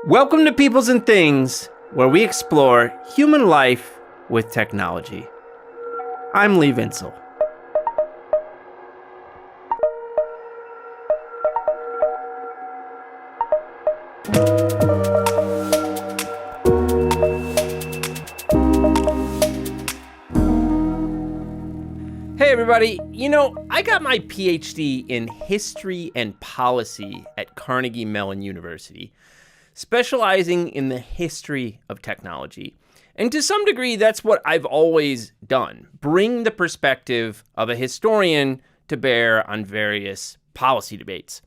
Welcome to Peoples and Things, where we explore human life with technology. I'm Lee Vinsel. Hey everybody, I got my PhD in history and policy at Carnegie Mellon University, specializing in the history of technology. And to some degree, that's what I've always done, bring the perspective of a historian to bear on various policy debates.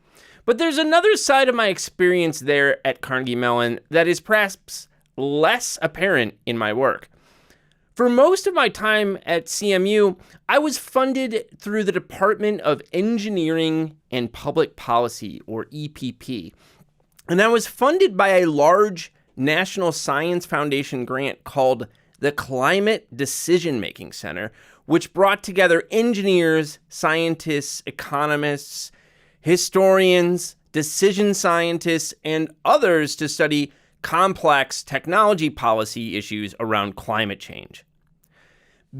But there's another side of my experience there at Carnegie Mellon that is perhaps less apparent in my work. For most of my time at CMU, I was funded through the Department of Engineering and Public Policy, or EPP. And I was funded by a large National Science Foundation grant called the Climate Decision-Making Center, which brought together engineers, scientists, economists, historians, decision scientists, and others to study complex technology policy issues around climate change.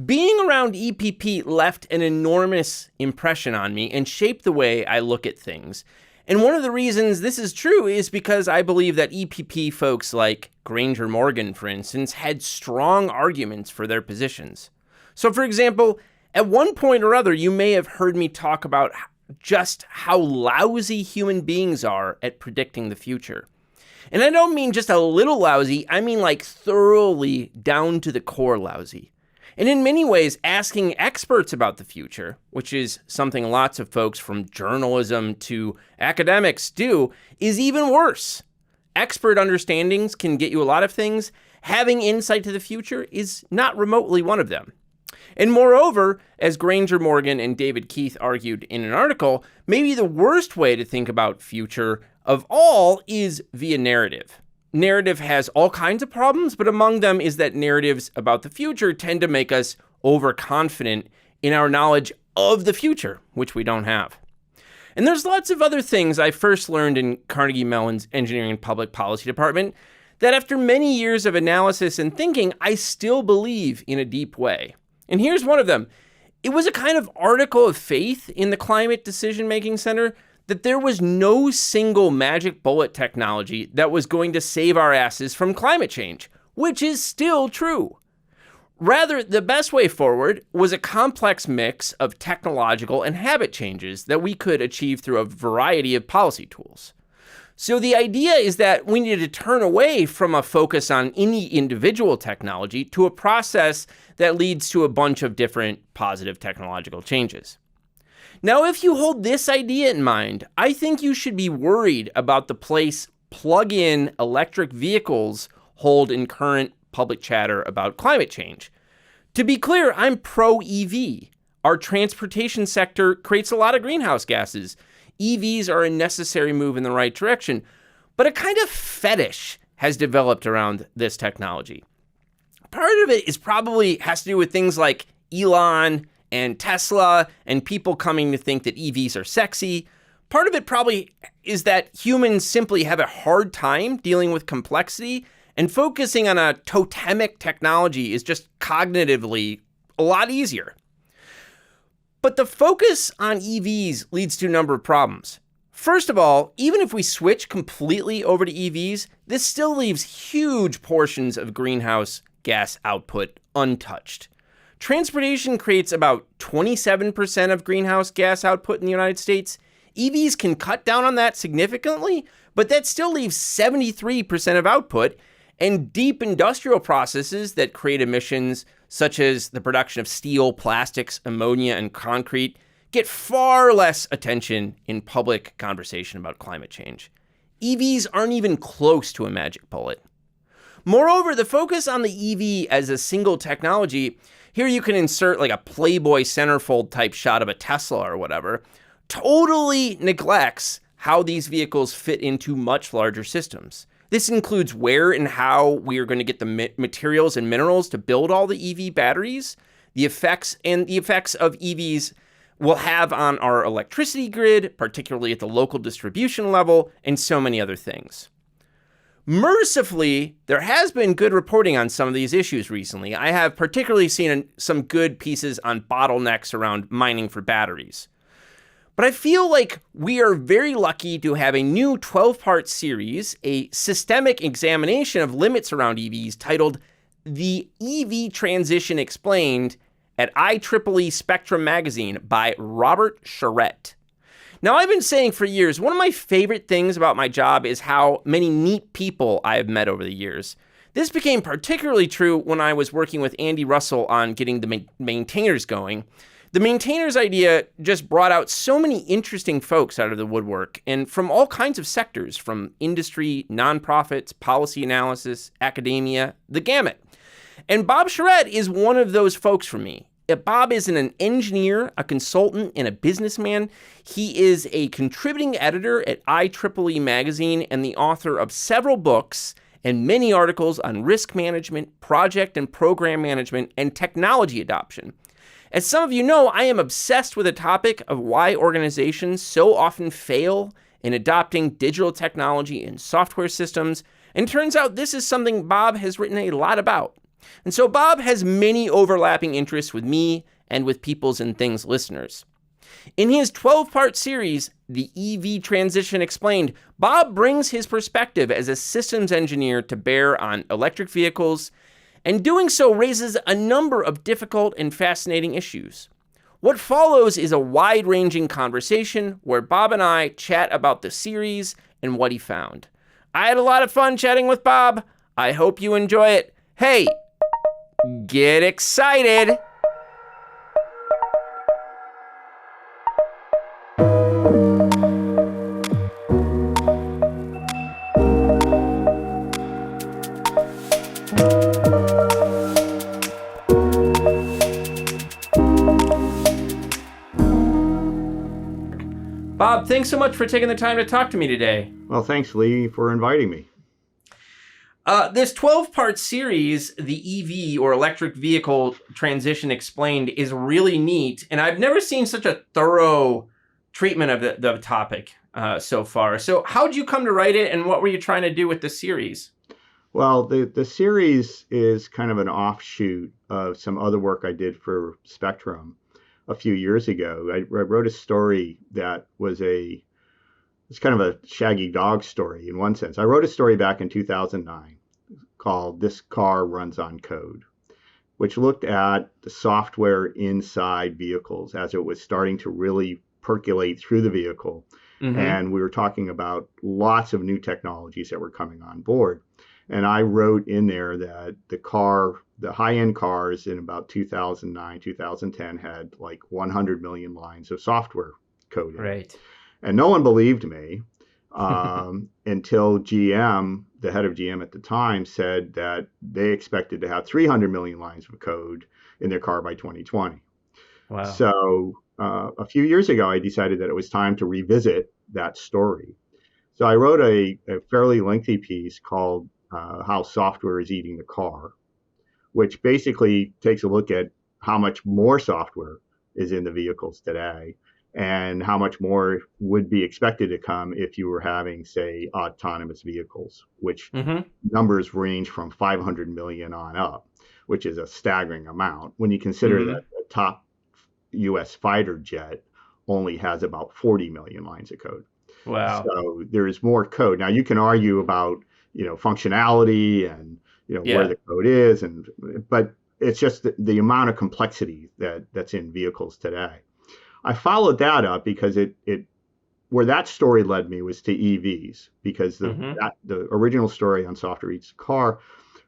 Being around EPP left an enormous impression on me and shaped the way I look at things. And one of the reasons this is true is because I believe that EPP folks like Granger Morgan, for instance, had strong arguments for their positions. So, for example, at one point or other, you may have heard me talk about just how lousy human beings are at predicting the future. And I don't mean just a little lousy, I mean like thoroughly down to the core lousy. And in many ways, asking experts about the future, which is something lots of folks from journalism to academics do, is even worse. Expert understandings can get you a lot of things. Having insight to the future is not remotely one of them. And moreover, as Granger Morgan and David Keith argued in an article, maybe the worst way to think about future of all is via narrative. Narrative has all kinds of problems, but among them is that narratives about the future tend to make us overconfident in our knowledge of the future, which we don't have. And there's lots of other things I first learned in Carnegie Mellon's Engineering and Public Policy Department that after many years of analysis and thinking, I still believe in a deep way. And here's one of them. It was a kind of article of faith in the Climate Decision-Making Center that there was no single magic bullet technology that was going to save our asses from climate change, which is still true. Rather, the best way forward was a complex mix of technological and habit changes that we could achieve through a variety of policy tools. So the idea is that we need to turn away from a focus on any individual technology to a process that leads to a bunch of different positive technological changes. Now, if you hold this idea in mind, I think you should be worried about the place plug-in electric vehicles hold in current public chatter about climate change. To be clear, I'm pro-EV. Our transportation sector creates a lot of greenhouse gases. EVs are a necessary move in the right direction, but a kind of fetish has developed around this technology. Part of it is probably has to do with things like Elon and Tesla and people coming to think that EVs are sexy. Part of it probably is that humans simply have a hard time dealing with complexity, and focusing on a totemic technology is just cognitively a lot easier. But the focus on EVs leads to a number of problems. First of all, even if we switch completely over to EVs, this still leaves huge portions of greenhouse gas output untouched. Transportation creates about 27% of greenhouse gas output in the United States. EVs can cut down on that significantly, but that still leaves 73% of output, and deep industrial processes that create emissions, such as the production of steel, plastics, ammonia, and concrete, get far less attention in public conversation about climate change. EVs aren't even close to a magic bullet. Moreover, the focus on the EV as a single technology, here you can insert like a Playboy centerfold type shot of a Tesla or whatever, totally neglects how these vehicles fit into much larger systems. This includes where and how we are going to get the materials and minerals to build all the EV batteries, the effects of EVs will have on our electricity grid, particularly at the local distribution level, and so many other things. Mercifully, there has been good reporting on some of these issues recently. I have particularly seen some good pieces on bottlenecks around mining for batteries. But I feel like we are very lucky to have a new 12-part series, a systemic examination of limits around EVs titled The EV Transition Explained at IEEE Spectrum magazine by Robert Charette. Now, I've been saying for years, one of my favorite things about my job is how many neat people I have met over the years. This became particularly true when I was working with Andy Russell on getting the maintainers going. The maintainers idea just brought out so many interesting folks out of the woodwork, and from all kinds of sectors, from industry, nonprofits, policy analysis, academia, the gamut. And Bob Charette is one of those folks for me. Bob is an engineer, a consultant, and a businessman. He is a contributing editor at IEEE Magazine and the author of several books and many articles on risk management, project and program management, and technology adoption. As some of you know, I am obsessed with the topic of why organizations so often fail in adopting digital technology and software systems, and turns out this is something Bob has written a lot about. And so Bob has many overlapping interests with me and with Peoples and Things listeners. In his 12-part series, The EV Transition Explained, Bob brings his perspective as a systems engineer to bear on electric vehicles, and doing so raises a number of difficult and fascinating issues. What follows is a wide-ranging conversation where Bob and I chat about the series and what he found. I had a lot of fun chatting with Bob. I hope you enjoy it. Hey, get excited! Bob, thanks so much for taking the time to talk to me today. Well, thanks, Lee, for inviting me. This 12-part series, the EV or electric vehicle transition explained, is really neat. And I've never seen such a thorough treatment of the topic so far. So how did you come to write it, and what were you trying to do with the series? Well, the series is kind of an offshoot of some other work I did for Spectrum a few years ago. I wrote a story that it's kind of a shaggy dog story in one sense. I wrote a story back in 2009 called This Car Runs on Code, which looked at the software inside vehicles as it was starting to really percolate through the vehicle. Mm-hmm. And we were talking about lots of new technologies that were coming on board. And I wrote in there that the high-end cars in about 2009, 2010 had like 100 million lines of software code in it. Right. And no one believed me until GM, the head of GM at the time, said that they expected to have 300 million lines of code in their car by 2020. Wow. So a few years ago, I decided that it was time to revisit that story. So I wrote a fairly lengthy piece called How Software is Eating the Car, which basically takes a look at how much more software is in the vehicles today and how much more would be expected to come if you were having, say, autonomous vehicles, which numbers range from 500 million on up, which is a staggering amount when you consider that the top U.S. fighter jet only has about 40 million lines of code. Wow. So there is more code. Now, you can argue about, functionality and, where the code is, but it's just the amount of complexity that's in vehicles today. I followed that up because where that story led me was to EVs, because the original story on Software Eats the Car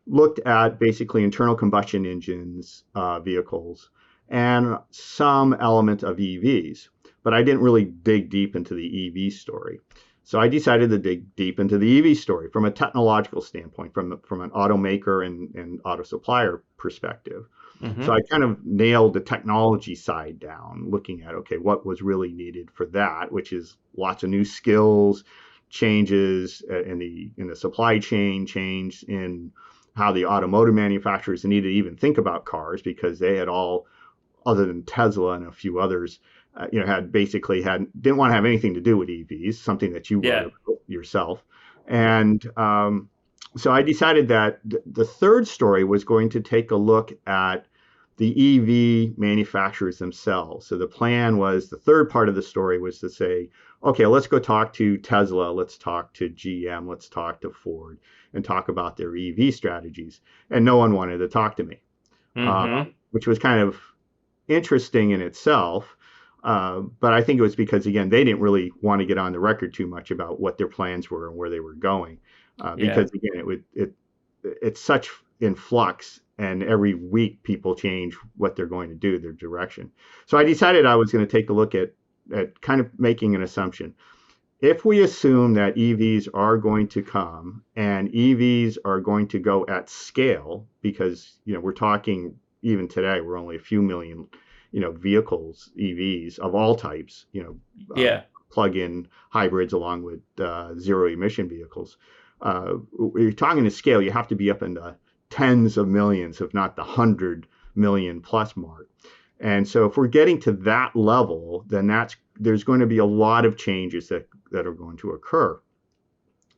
looked at basically internal combustion engines, vehicles, and some element of EVs, but I didn't really dig deep into the EV story. So I decided to dig deep into the EV story from a technological standpoint, from an automaker and auto supplier perspective. So I kind of nailed the technology side down, looking at, okay, what was really needed for that, which is lots of new skills, changes in the supply chain, change in how the automotive manufacturers need to even think about cars, because they had all, other than Tesla and a few others, didn't want to have anything to do with EVs, something that you wrote yourself. And So I decided that the third story was going to take a look at the EV manufacturers themselves. So the plan was, the third part of the story was to say, okay, let's go talk to Tesla, let's talk to GM, let's talk to Ford, and talk about their EV strategies. And no one wanted to talk to me, Mm-hmm. which was kind of interesting in itself. But I think it was because, again, they didn't really want to get on the record too much about what their plans were and where they were going. Yeah. Because again, it's such in flux, and every week people change what they're going to do, their direction. So I decided I was going to take a look at kind of making an assumption. If we assume that EVs are going to come and EVs are going to go at scale, because we're talking, even today we're only a few million vehicles, EVs of all types, Yeah. plug-in hybrids along with zero emission vehicles. When you're talking to scale, you have to be up in the tens of millions, if not the 100 million plus mark. And so if we're getting to that level, then there's going to be a lot of changes that are going to occur.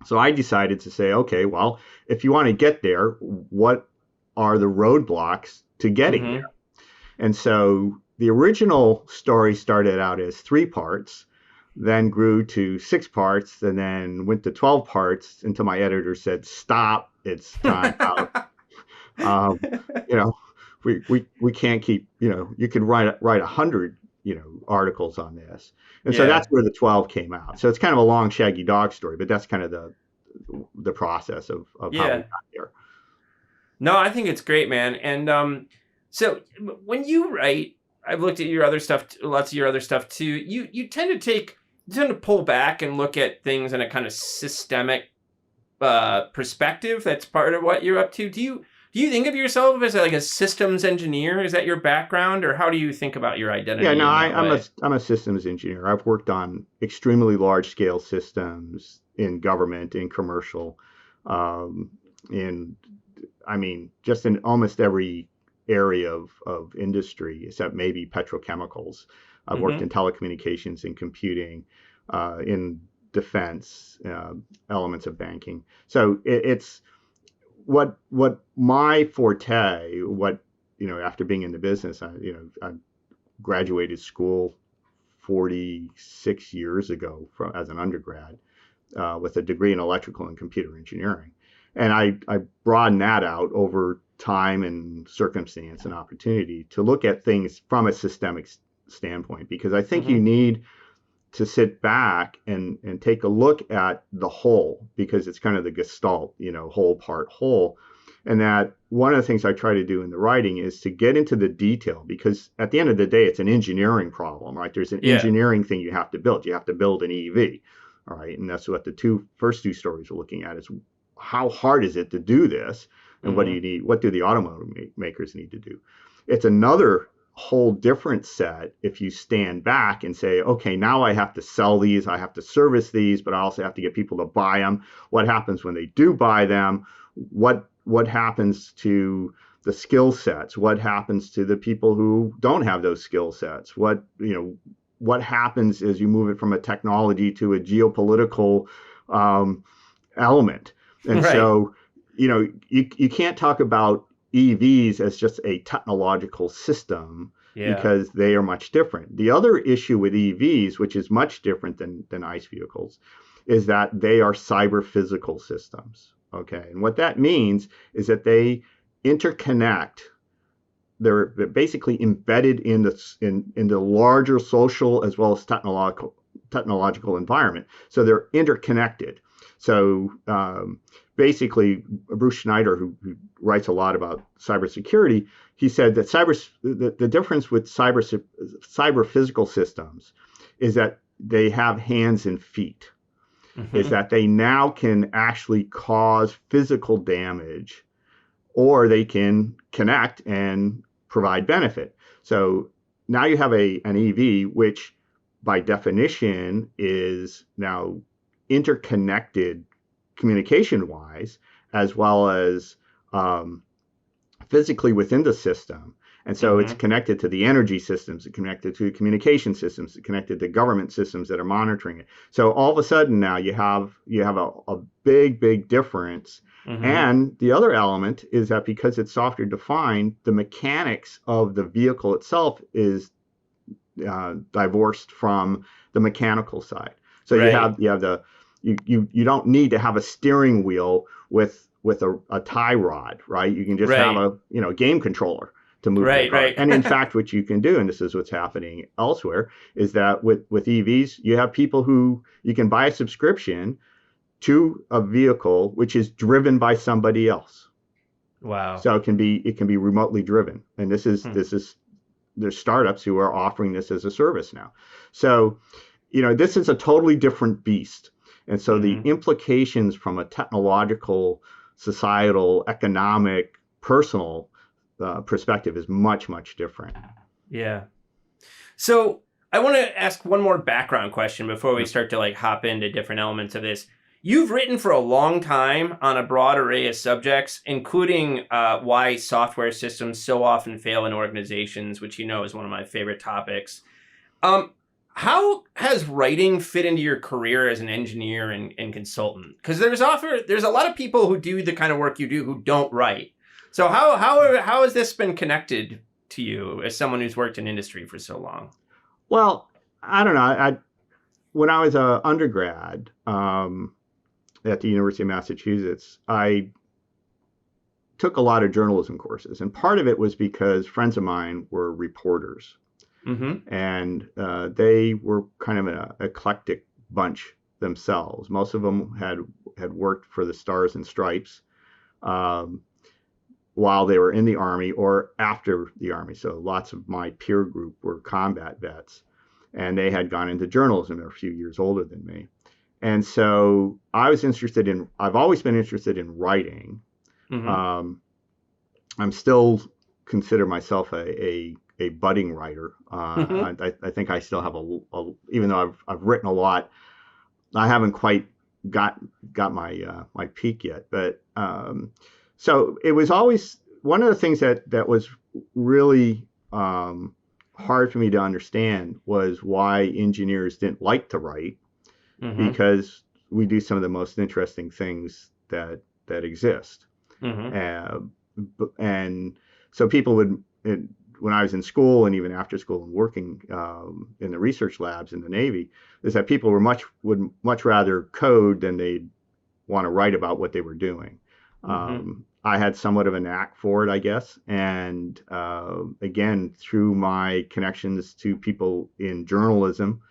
So I decided to say, okay, well, if you want to get there, what are the roadblocks to getting Mm-hmm. there? And so the original story started out as 3 parts, then grew to 6 parts, and then went to 12 parts until my editor said, stop, it's time out. Um, you know, we can't keep, you could write 100, articles on this. And so Yeah. that's where the 12 came out. So it's kind of a long, shaggy dog story, but that's kind of the process of how we Yeah. got there. No, I think it's great, man. And so when you write, I've looked at your other stuff, lots of your other stuff too. You tend to pull back and look at things in a kind of systemic perspective. That's part of what you're up to. Do you think of yourself as like a systems engineer? Is that your background, or how do you think about your Yeah, identity no, in that way? I'm a systems engineer. I've worked on extremely large scale systems in government, in commercial, um, in I mean, just in almost every area of industry, except maybe petrochemicals. I've worked Mm-hmm. in telecommunications and computing, in defense, elements of banking. So it's what my forte. What after being in the business, I graduated school 46 years ago as an undergrad, with a degree in electrical and computer engineering. And I broadened that out over time and circumstance and opportunity to look at things from a systemic standpoint, because I think you Mm-hmm. need to sit back and take a look at the whole, because it's kind of the gestalt, whole part whole. And that one of the things I try to do in the writing is to get into the detail, because at the end of the day, it's an engineering problem, right? There's an Yeah. engineering thing you have to build. You have to build an EV, all right? And that's what the first two stories we're looking at is, how hard is it to do this? And what do Mm-hmm. you need? What do the automotive makers need to do? It's another whole different set if you stand back and say, okay, now I have to sell these, I have to service these, but I also have to get people to buy them. What happens when they do buy them? What happens to the skill sets? What happens to the people who don't have those skill sets? What happens as you move it from a technology to a geopolitical, um, element? And Right. so, you can't talk about EVs as just a technological system, Yeah. because they are much different. The other issue with EVs, which is much different than ICE vehicles, is that they are cyber physical systems. Okay. And what that means is that they interconnect. They're basically embedded in the larger social as well as technological environment. So they're interconnected. So basically, Bruce Schneider, who writes a lot about cybersecurity, he said that the difference with cyber physical systems is that they have hands and feet. Is Mm-hmm. that they now can actually cause physical damage, or they can connect and provide benefit. So now you have an EV, which by definition is now interconnected communication wise, as well as, um, physically within the system. And so it's Mm-hmm. connected to the energy systems, it's connected to communication systems, it's connected to government systems that are monitoring it. So all of a sudden now you have a big difference, Mm-hmm. And the other element is that because it's software defined, the mechanics of the vehicle itself is divorced from the mechanical side. So Right. you don't need to have a steering wheel with a tie rod, right? You can just have Right. a game controller to move the Right. car. Right. And in fact, what you can do, and this is what's happening elsewhere, is that with EVs, you have people who you can buy a subscription to a vehicle which is driven by somebody else. Wow. So it can be remotely driven, and Hmm. there's startups who are offering this as a service now. So this is a totally different beast, and so the Mm-hmm. implications from a technological, societal, economic, personal perspective is much different. Yeah. So I want to ask one more background question before we Yeah. start to like hop into different elements of this. You've written for a long time on a broad array of subjects, including why software systems so often fail in organizations, which is one of my favorite topics. Um, how has writing fit into your career as an engineer and consultant? Because there's a lot of people who do the kind of work you do who don't write. So how has this been connected to you as someone who's worked in industry for so long? Well, I don't know. When I was an undergrad at the University of Massachusetts, I took a lot of journalism courses, and part of it was because friends of mine were reporters, Mm-hmm. and they were kind of an eclectic bunch themselves. Most of them had worked for the Stars and Stripes um, while they were in the Army or after the Army. So lots of my peer group were combat vets, and they had gone into journalism. They're a few years older than me. And so I've always been interested in writing. Mm-hmm. Um, I'm still consider myself a budding writer. Mm-hmm. I think I still have even though I've written a lot, I haven't quite got my peak yet. But so it was always one of the things that was really hard for me to understand was why engineers didn't like to write, Mm-hmm. because we do some of the most interesting things that exist. Mm-hmm. Uh, and so people when I was in school and even after school and working in the research labs in the Navy, is that people would much rather code than they'd want to write about what they were doing. Mm-hmm. I had somewhat of a knack for it, I guess. And again, through my connections to people in journalism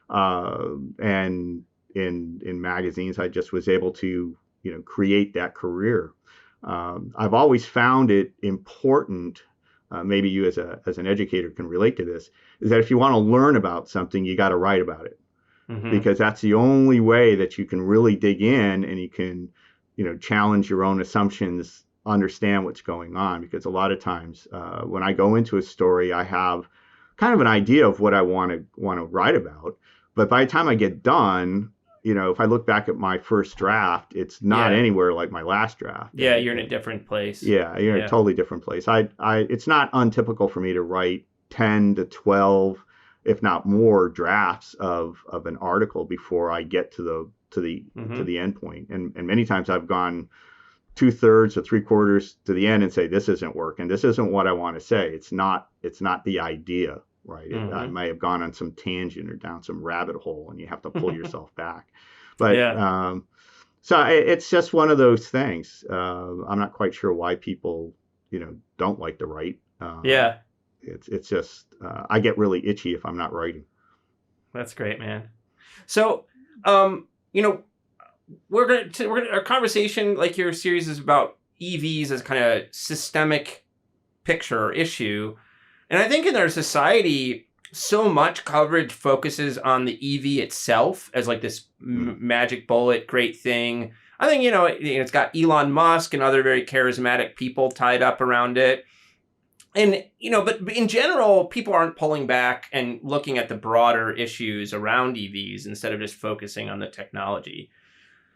and in magazines, I just was able to create that career. I've always found it important. Maybe you as an educator can relate to this. Is that if you want to learn about something, you got to write about it, Mm-hmm. because that's the only way that you can really dig in and you can challenge your own assumptions, understand what's going on. Because a lot of times when I go into a story, I have kind of an idea of what I want to write about, but by the time I get done, if I look back at my first draft, it's not Yeah. anywhere like my last draft. Yeah, And you're in a different place. yeah, you're in a Yeah. totally different place. It's not untypical for me to write 10 to 12, if not more, drafts of an article before I get to Mm-hmm. the end point. And many times I've gone 2/3 or 3/4 to the end and say, this isn't working. This isn't what I want to say. It's not the idea, right? I Mm-hmm. may have gone on some tangent or down some rabbit hole, and you have to pull yourself back. But Yeah. so it's just one of those things. I'm not quite sure why people, don't like to write. Yeah. It's just I get really itchy if I'm not writing. That's great, man. So, um, you know, our conversation, like your series, is about EVs as kind of systemic picture or issue, and I think in our society, so much coverage focuses on the EV itself as like this Mm. magic bullet, great thing. I think it's got Elon Musk and other very charismatic people tied up around it. And but in general, people aren't pulling back and looking at the broader issues around EVs instead of just focusing on the technology.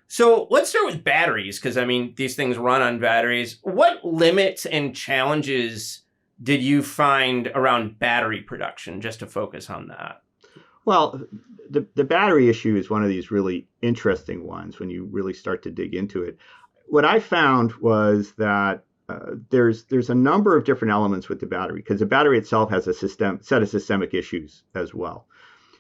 So let's start with batteries, because I mean, these things run on batteries. What limits and challenges did you find around battery production, just to focus on that? Well, the battery issue is one of these really interesting ones when you really start to dig into it. what I found was that there's a number of different elements with the battery, because the battery itself has a set of systemic issues as well.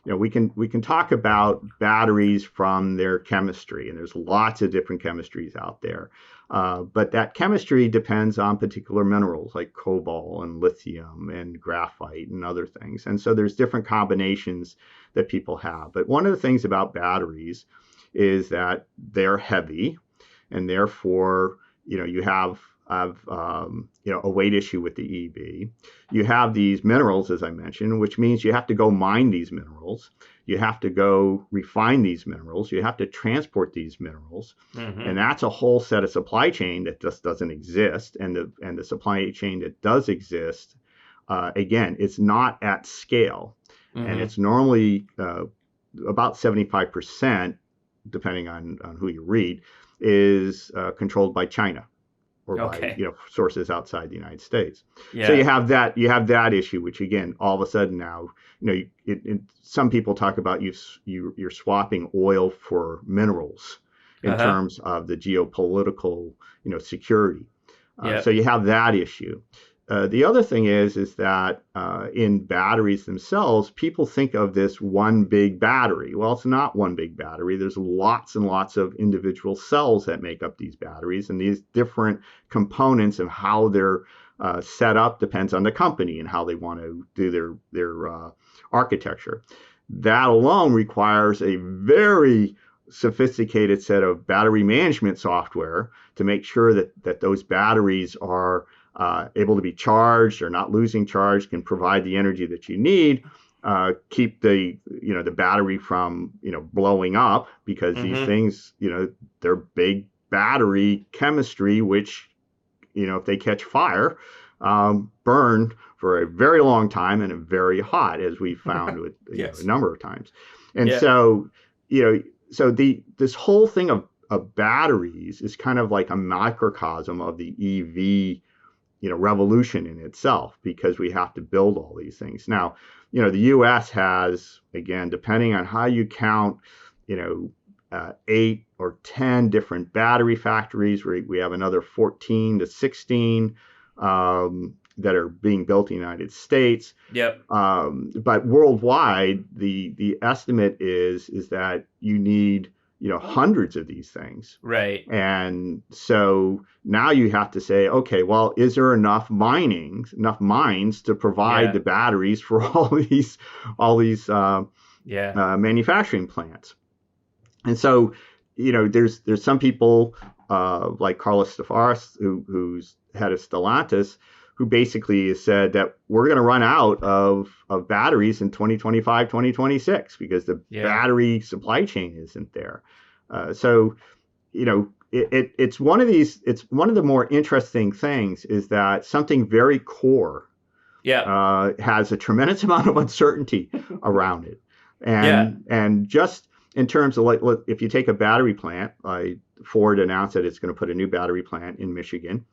We can talk about batteries from their chemistry, and there's lots of different chemistries out there. But that chemistry depends on particular minerals like cobalt and lithium and graphite and other things. And so there's different combinations that people have. But one of the things about batteries is that they're heavy, and therefore, you have a weight issue with the EV. You have these minerals, as I mentioned, which means you have to go mine these minerals. You have to go refine these minerals. You have to transport these minerals. Mm-hmm. And that's a whole set of supply chain that just doesn't exist. And the supply chain that does exist, again, it's not at scale. Mm-hmm. And it's normally about 75%, depending on who you read, is controlled by China, or by sources outside the United States. Yeah. So you have that issue, which again, all of a sudden now, some people talk about you're swapping oil for minerals in terms of the geopolitical security. So you have that issue. The other thing is that in batteries themselves, people think of this one big battery. Well, it's not one big battery. There's lots and lots of individual cells that make up these batteries, and these different components of how they're set up depends on the company and how they want to do their architecture. That alone requires a very sophisticated set of battery management software to make sure that those batteries are able to be charged or not losing charge, can provide the energy that you need, keep the battery from blowing up, because these things they're big battery chemistry, which if they catch fire, burn for a very long time and are very hot, as we found with a number of times. And so this whole thing of batteries is kind of like a microcosm of the EV revolution in itself, because we have to build all these things. Now, the U.S. has, again, depending on how you count, 8 or 10 different battery factories. We have another 14 to 16 that are being built in the United States. Yep. But worldwide, the estimate is that you need hundreds of these things. Right. And so now you have to say, okay, well, is there enough mines to provide the batteries for all these manufacturing plants? And so, there's some people like Carlos Stefaris, who's head of Stellantis, who basically has said that we're going to run out of batteries in 2025, 2026, because the battery supply chain isn't there. So it's one of the more interesting things is that something very core has a tremendous amount of uncertainty around it. And just in terms of if you take a battery plant, Ford announced that it's going to put a new battery plant in Michigan.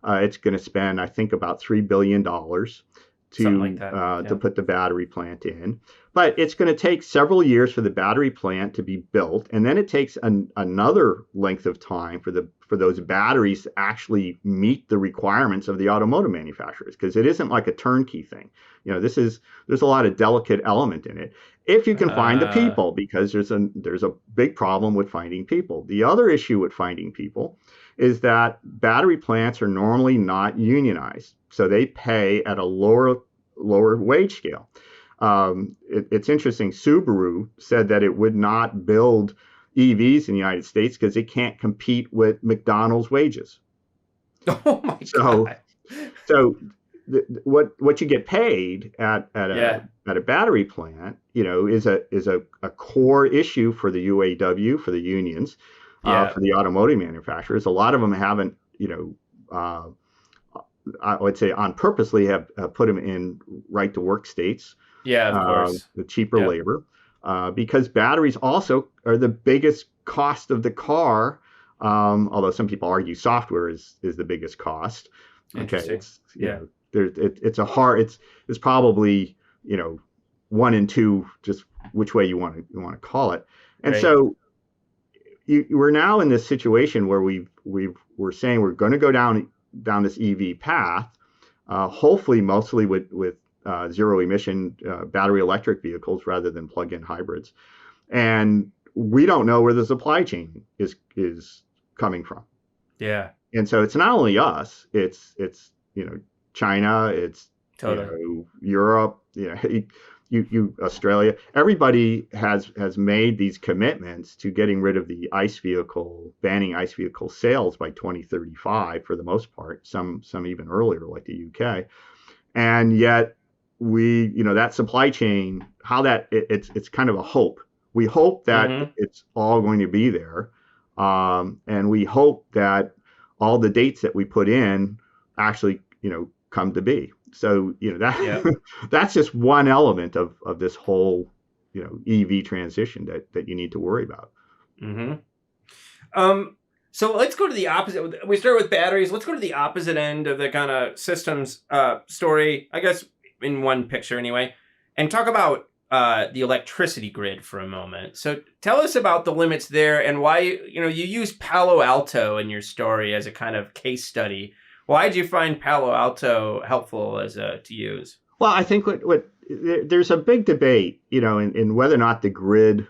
It's going to spend, I think, about $3 billion to put the battery plant in. But it's going to take several years for the battery plant to be built, and then it takes another length of time for those batteries to actually meet the requirements of the automotive manufacturers, because it isn't like a turnkey thing. There's a lot of delicate element in it. If you can find the people, because there's a big problem with finding people. The other issue with finding people is that battery plants are normally not unionized, so they pay at a lower wage scale. It's interesting. Subaru said that it would not build EVs in the United States because it can't compete with McDonald's wages. Oh my God! So what you get paid at a battery plant, is a core issue for the UAW, for the unions, for the automotive manufacturers. A lot of them haven't, I would say on purposely have put them in right to work states. Yeah, of course. The cheaper labor, because batteries also are the biggest cost of the car. Although some people argue software is the biggest cost. Okay, it's it's probably 1 and 2, just which way you want to call it. And so we're now in this situation where we're saying we're going to go down this EV path, hopefully mostly with zero emission battery electric vehicles rather than plug-in hybrids, and we don't know where the supply chain is coming from. Yeah. And so it's not only us, it's China, it's totally Europe, you Australia. Everybody has made these commitments to getting rid of the banning ICE vehicle sales by 2035 for the most part, some even earlier like the UK. And yet that supply chain, it's kind of a hope. We hope that it's all going to be there. And we hope that all the dates that we put in actually, come to be. So, that's just one element of this whole, EV transition that you need to worry about. So let's go to the opposite. We start with batteries. Let's go to the opposite end of the kind of systems story, I guess, in one picture anyway, and talk about the electricity grid for a moment. So tell us about the limits there and why, you use Palo Alto in your story as a kind of case study. Why did you find Palo Alto helpful to use? Well, I think there's a big debate, in whether or not the grid,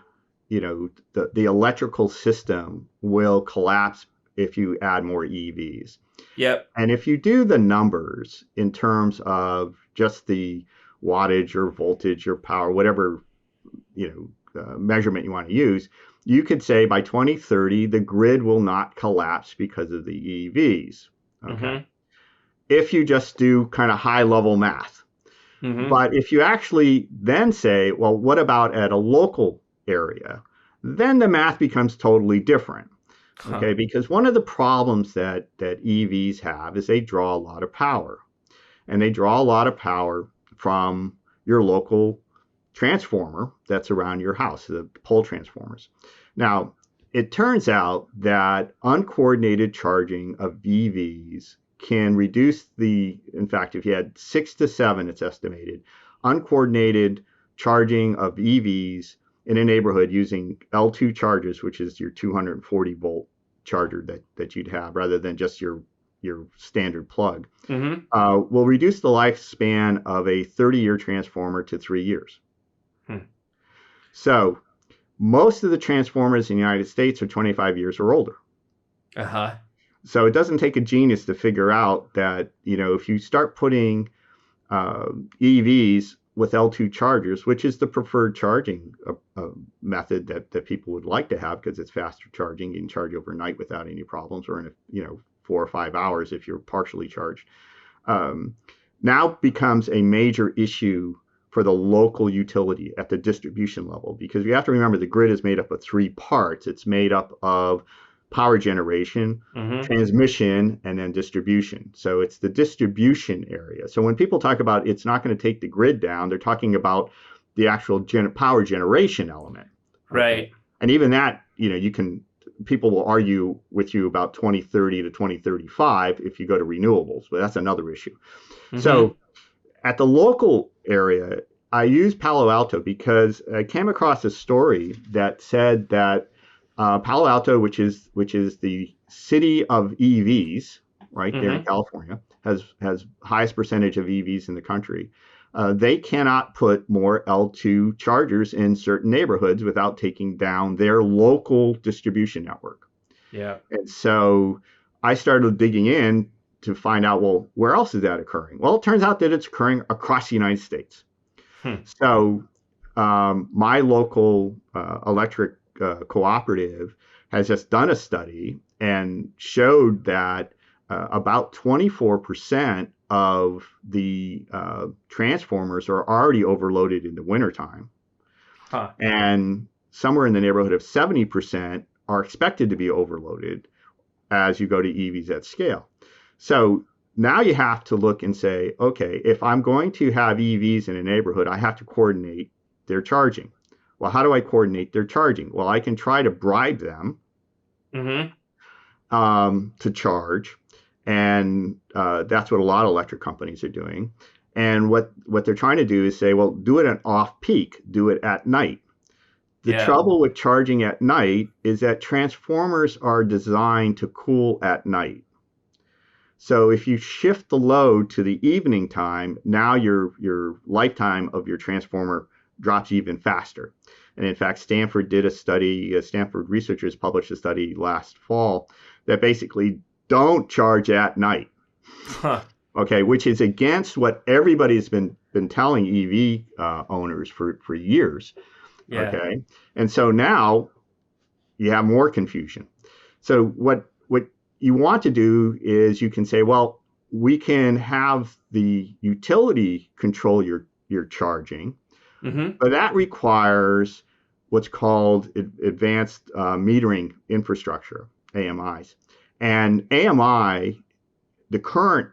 the electrical system will collapse if you add more EVs. Yep. And if you do the numbers in terms of just the wattage or voltage or power, whatever, measurement you want to use, you could say by 2030, the grid will not collapse because of the EVs. Okay. If you just do kind of high level math. But if you actually then say, well, what about at a local area? Then the math becomes totally different. Okay. Because one of the problems that EVs have is they draw a lot of power. And they draw a lot of power from your local transformer that's around your house, the pole transformers. Now, it turns out that uncoordinated charging of EVs can reduce in fact, if you had 6 to 7, it's estimated, uncoordinated charging of EVs in a neighborhood using L2 chargers, which is your 240 volt charger that you'd have rather than just your standard plug, will reduce the lifespan of a 30-year transformer to 3 years. So most of the transformers in the United States are 25 years or older. So it doesn't take a genius to figure out that, if you start putting EVs with L2 chargers, which is the preferred charging method that people would like to have because it's faster charging, you can charge overnight without any problems, or in 4 or 5 hours if you're partially charged, now becomes a major issue for the local utility at the distribution level, because you have to remember the grid is made up of 3 parts. It's made up of power generation, transmission, and then distribution. So it's the distribution area. So when people talk about it's not going to take the grid down, they're talking about the actual power generation element. Right. And even that, people will argue with you about 2030 to 2035 if you go to renewables, but that's another issue. So at the local area, I use Palo Alto because I came across a story that said that Palo Alto, which is the city of EVs, right there in California, has highest percentage of EVs in the country. They cannot put more L2 chargers in certain neighborhoods without taking down their local distribution network. Yeah. And so I started digging in to find out, well, where else is that occurring? Well, it turns out that it's occurring across the United States. So my local electric cooperative has just done a study and showed that about 24% of the transformers are already overloaded in the wintertime. And somewhere in the neighborhood of 70% are expected to be overloaded as you go to EVs at scale. So now you have to look and say, okay, if I'm going to have EVs in a neighborhood, I have to coordinate their charging. Well, how do I coordinate their charging? Well, I can try to bribe them to charge. And that's what a lot of electric companies are doing. And what they're trying to do is say, well, do it at off-peak, do it at night. The Yeah. trouble with charging at night is that transformers are designed to cool at night. So if you shift the load to the evening time, now your lifetime of your transformer drops even faster. And in fact, Stanford did a study, Stanford researchers published a study last fall that basically don't charge at night. Huh. Okay, which is against what everybody's been telling EV owners for years. Yeah. Okay, and so now you have more confusion. So what you want to do is you can say, well, we can have the utility control your charging, Mm-hmm. but that requires what's called advanced metering infrastructure, AMIs. And AMI, the current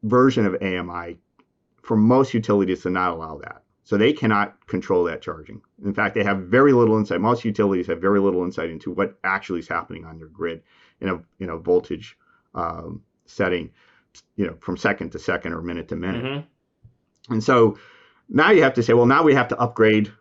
version of AMI, for most utilities, does not allow that. So they cannot control that charging. In fact, they have very little insight. Most utilities have very little insight into what actually is happening on their grid in a voltage setting, from second to second or minute to minute. Mm-hmm. And so now you have to say, well, now we have to upgrade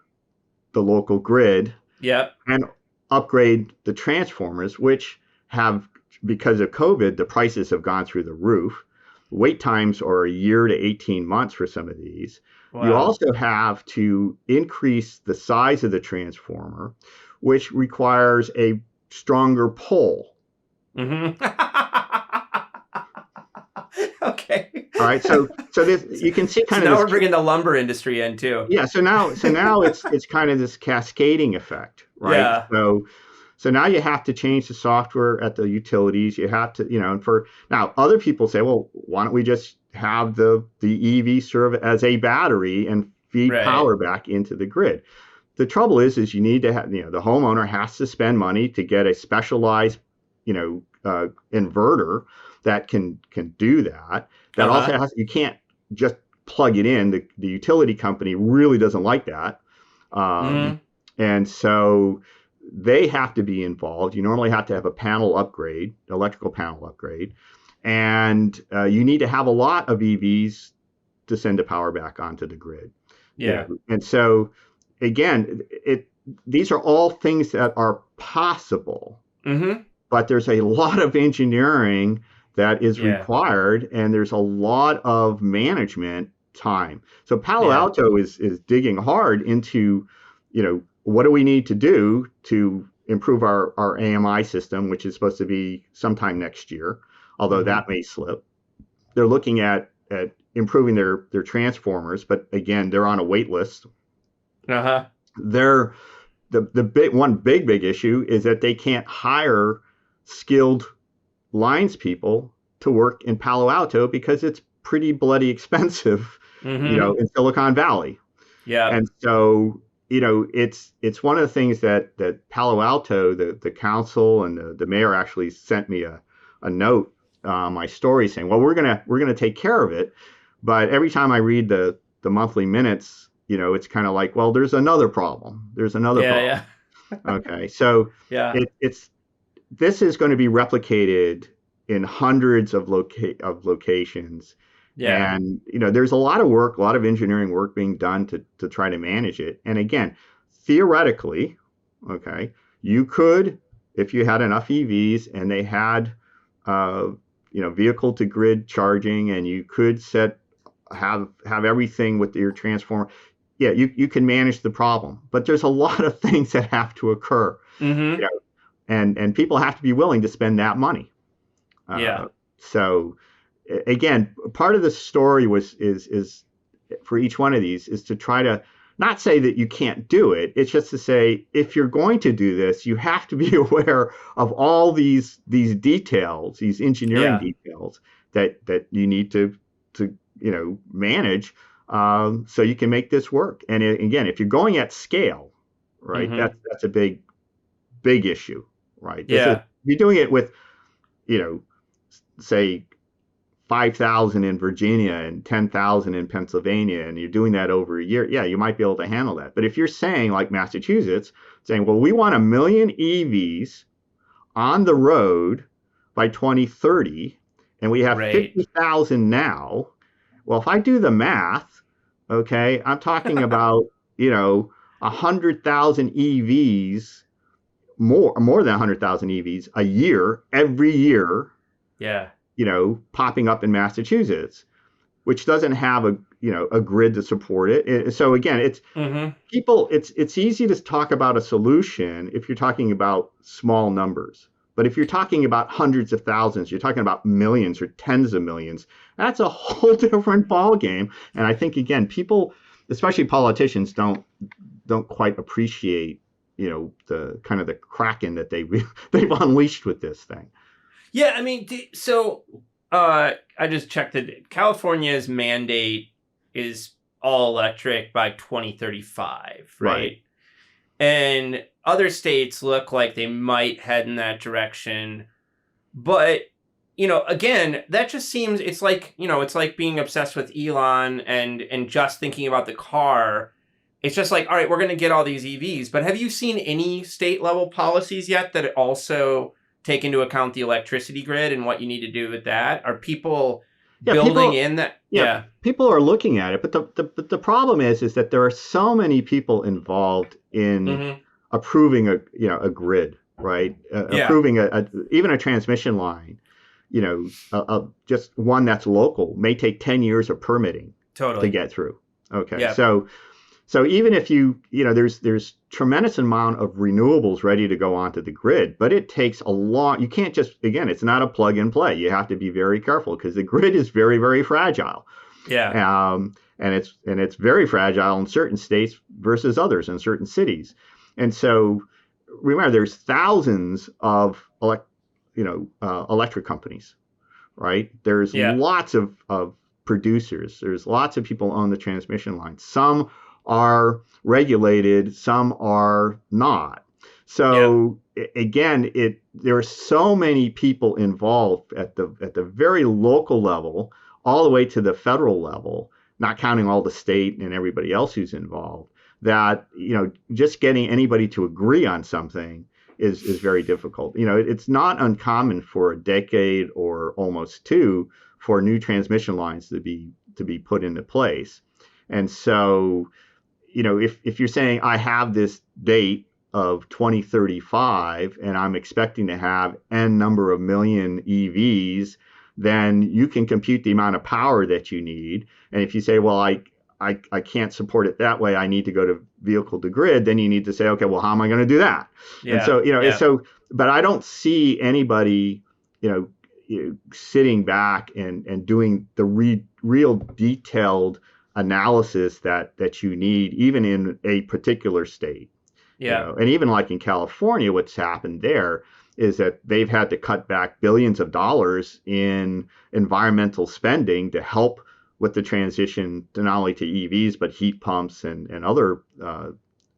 the local grid. Yep. And upgrade the transformers, which have, because of COVID, the prices have gone through the roof. Wait times are a year to 18 months for some of these. Wow. You also have to increase the size of the transformer, which requires a stronger pole. Mm-hmm. Okay. All right. So this, you can see kind so of now this, we're bringing the lumber industry in too. Yeah. So now it's kind of this cascading effect, right? Yeah. So now you have to change the software at the utilities. You have to, and for now other people say, well, why don't we just have the EV serve as a battery and feed power back into the grid? The trouble is you need to have, the homeowner has to spend money to get a specialized, inverter that can do that. That also has, you can't just plug it in. The utility company really doesn't like that. And so they have to be involved. You normally have to have a panel upgrade, electrical panel upgrade. And you need to have a lot of EVs to send the power back onto the grid. Yeah. And so, again, these are all things that are possible. Mm-hmm. But there's a lot of engineering that is required, and there's a lot of management time. So Palo Alto is digging hard into, what do we need to do to improve our AMI system, which is supposed to be sometime next year, although that may slip. They're looking at improving their transformers, but again, they're on a wait list. They're one big issue is that they can't hire skilled lines people to work in Palo Alto because it's pretty bloody expensive, in Silicon Valley. Yeah. And so, it's one of the things that Palo Alto, the council and the mayor actually sent me a note, my story saying, well, we're gonna take care of it. But every time I read the monthly minutes, it's kind of like, well, there's another problem. There's another problem. Yeah. Okay. So this is going to be replicated in hundreds of locations. Yeah. And, there's a lot of work, a lot of engineering work being done to try to manage it. And again, theoretically, okay, you could, if you had enough EVs and they had, vehicle to grid charging, and you could have everything with your transformer. Yeah, you can manage the problem, but there's a lot of things that have to occur. And people have to be willing to spend that money. So again, part of the story is for each one of these is to try to not say that you can't do it. It's just to say, if you're going to do this, you have to be aware of all these details, these engineering details that you need to manage, so you can make this work. And again, if you're going at scale, right, that's a big issue, right? If you're doing it with, say 5,000 in Virginia and 10,000 in Pennsylvania, and you're doing that over a year, you might be able to handle that. But if you're saying, like Massachusetts, saying, well, we want 1 million EVs on the road by 2030, and we have 50,000 now. Well, if I do the math, okay, I'm talking about, 100,000 EVs, more than 100,000 EVs a year, every year, Yeah. popping up in Massachusetts, which doesn't have a grid to support it. So again, it's easy to talk about a solution if you're talking about small numbers. But if you're talking about hundreds of thousands, you're talking about millions or tens of millions, that's a whole different ballgame. And I think, again, people, especially politicians, don't quite appreciate, the kind of the kraken that they've unleashed with this thing. Yeah, I mean, I just checked that California's mandate is all electric by 2035, right? And other states look like they might head in that direction. But, again, that just seems, it's like being obsessed with Elon and just thinking about the car. It's just like, all right, we're going to get all these EVs. But have you seen any state level policies yet that also take into account the electricity grid and what you need to do with that? Are people building in that? Yeah, people are looking at it, but the problem is that there are so many people involved in approving a grid, right? Approving even a transmission line, just one that's local may take 10 years of permitting to get through. Okay, yeah. So even if there's tremendous amount of renewables ready to go onto the grid, but it takes a long. You can't just, again, it's not a plug and play. You have to be very careful because the grid is very, very fragile. Yeah. And it's very fragile in certain states versus others in certain cities. And so remember, there's thousands of electric companies, right? There's lots of producers. There's lots of people on the transmission line. Some are regulated, some are not. So again, there are so many people involved at the very local level, all the way to the federal level, not counting all the state and everybody else who's involved, that just getting anybody to agree on something is very difficult. It's not uncommon for a decade or almost two for new transmission lines to be put into place. And so if you're saying I have this date of 2035 and I'm expecting to have N number of million EVs, then you can compute the amount of power that you need. And if you say, well, I can't support it that way, I need to go to vehicle to grid, then you need to say, okay, well, how am I going to do that? And so, but I don't see anybody, sitting back and doing the real detailed analysis that you need, even in a particular state. And even like in California, what's happened there is that they've had to cut back billions of dollars in environmental spending to help with the transition to not only to EVs, but heat pumps and other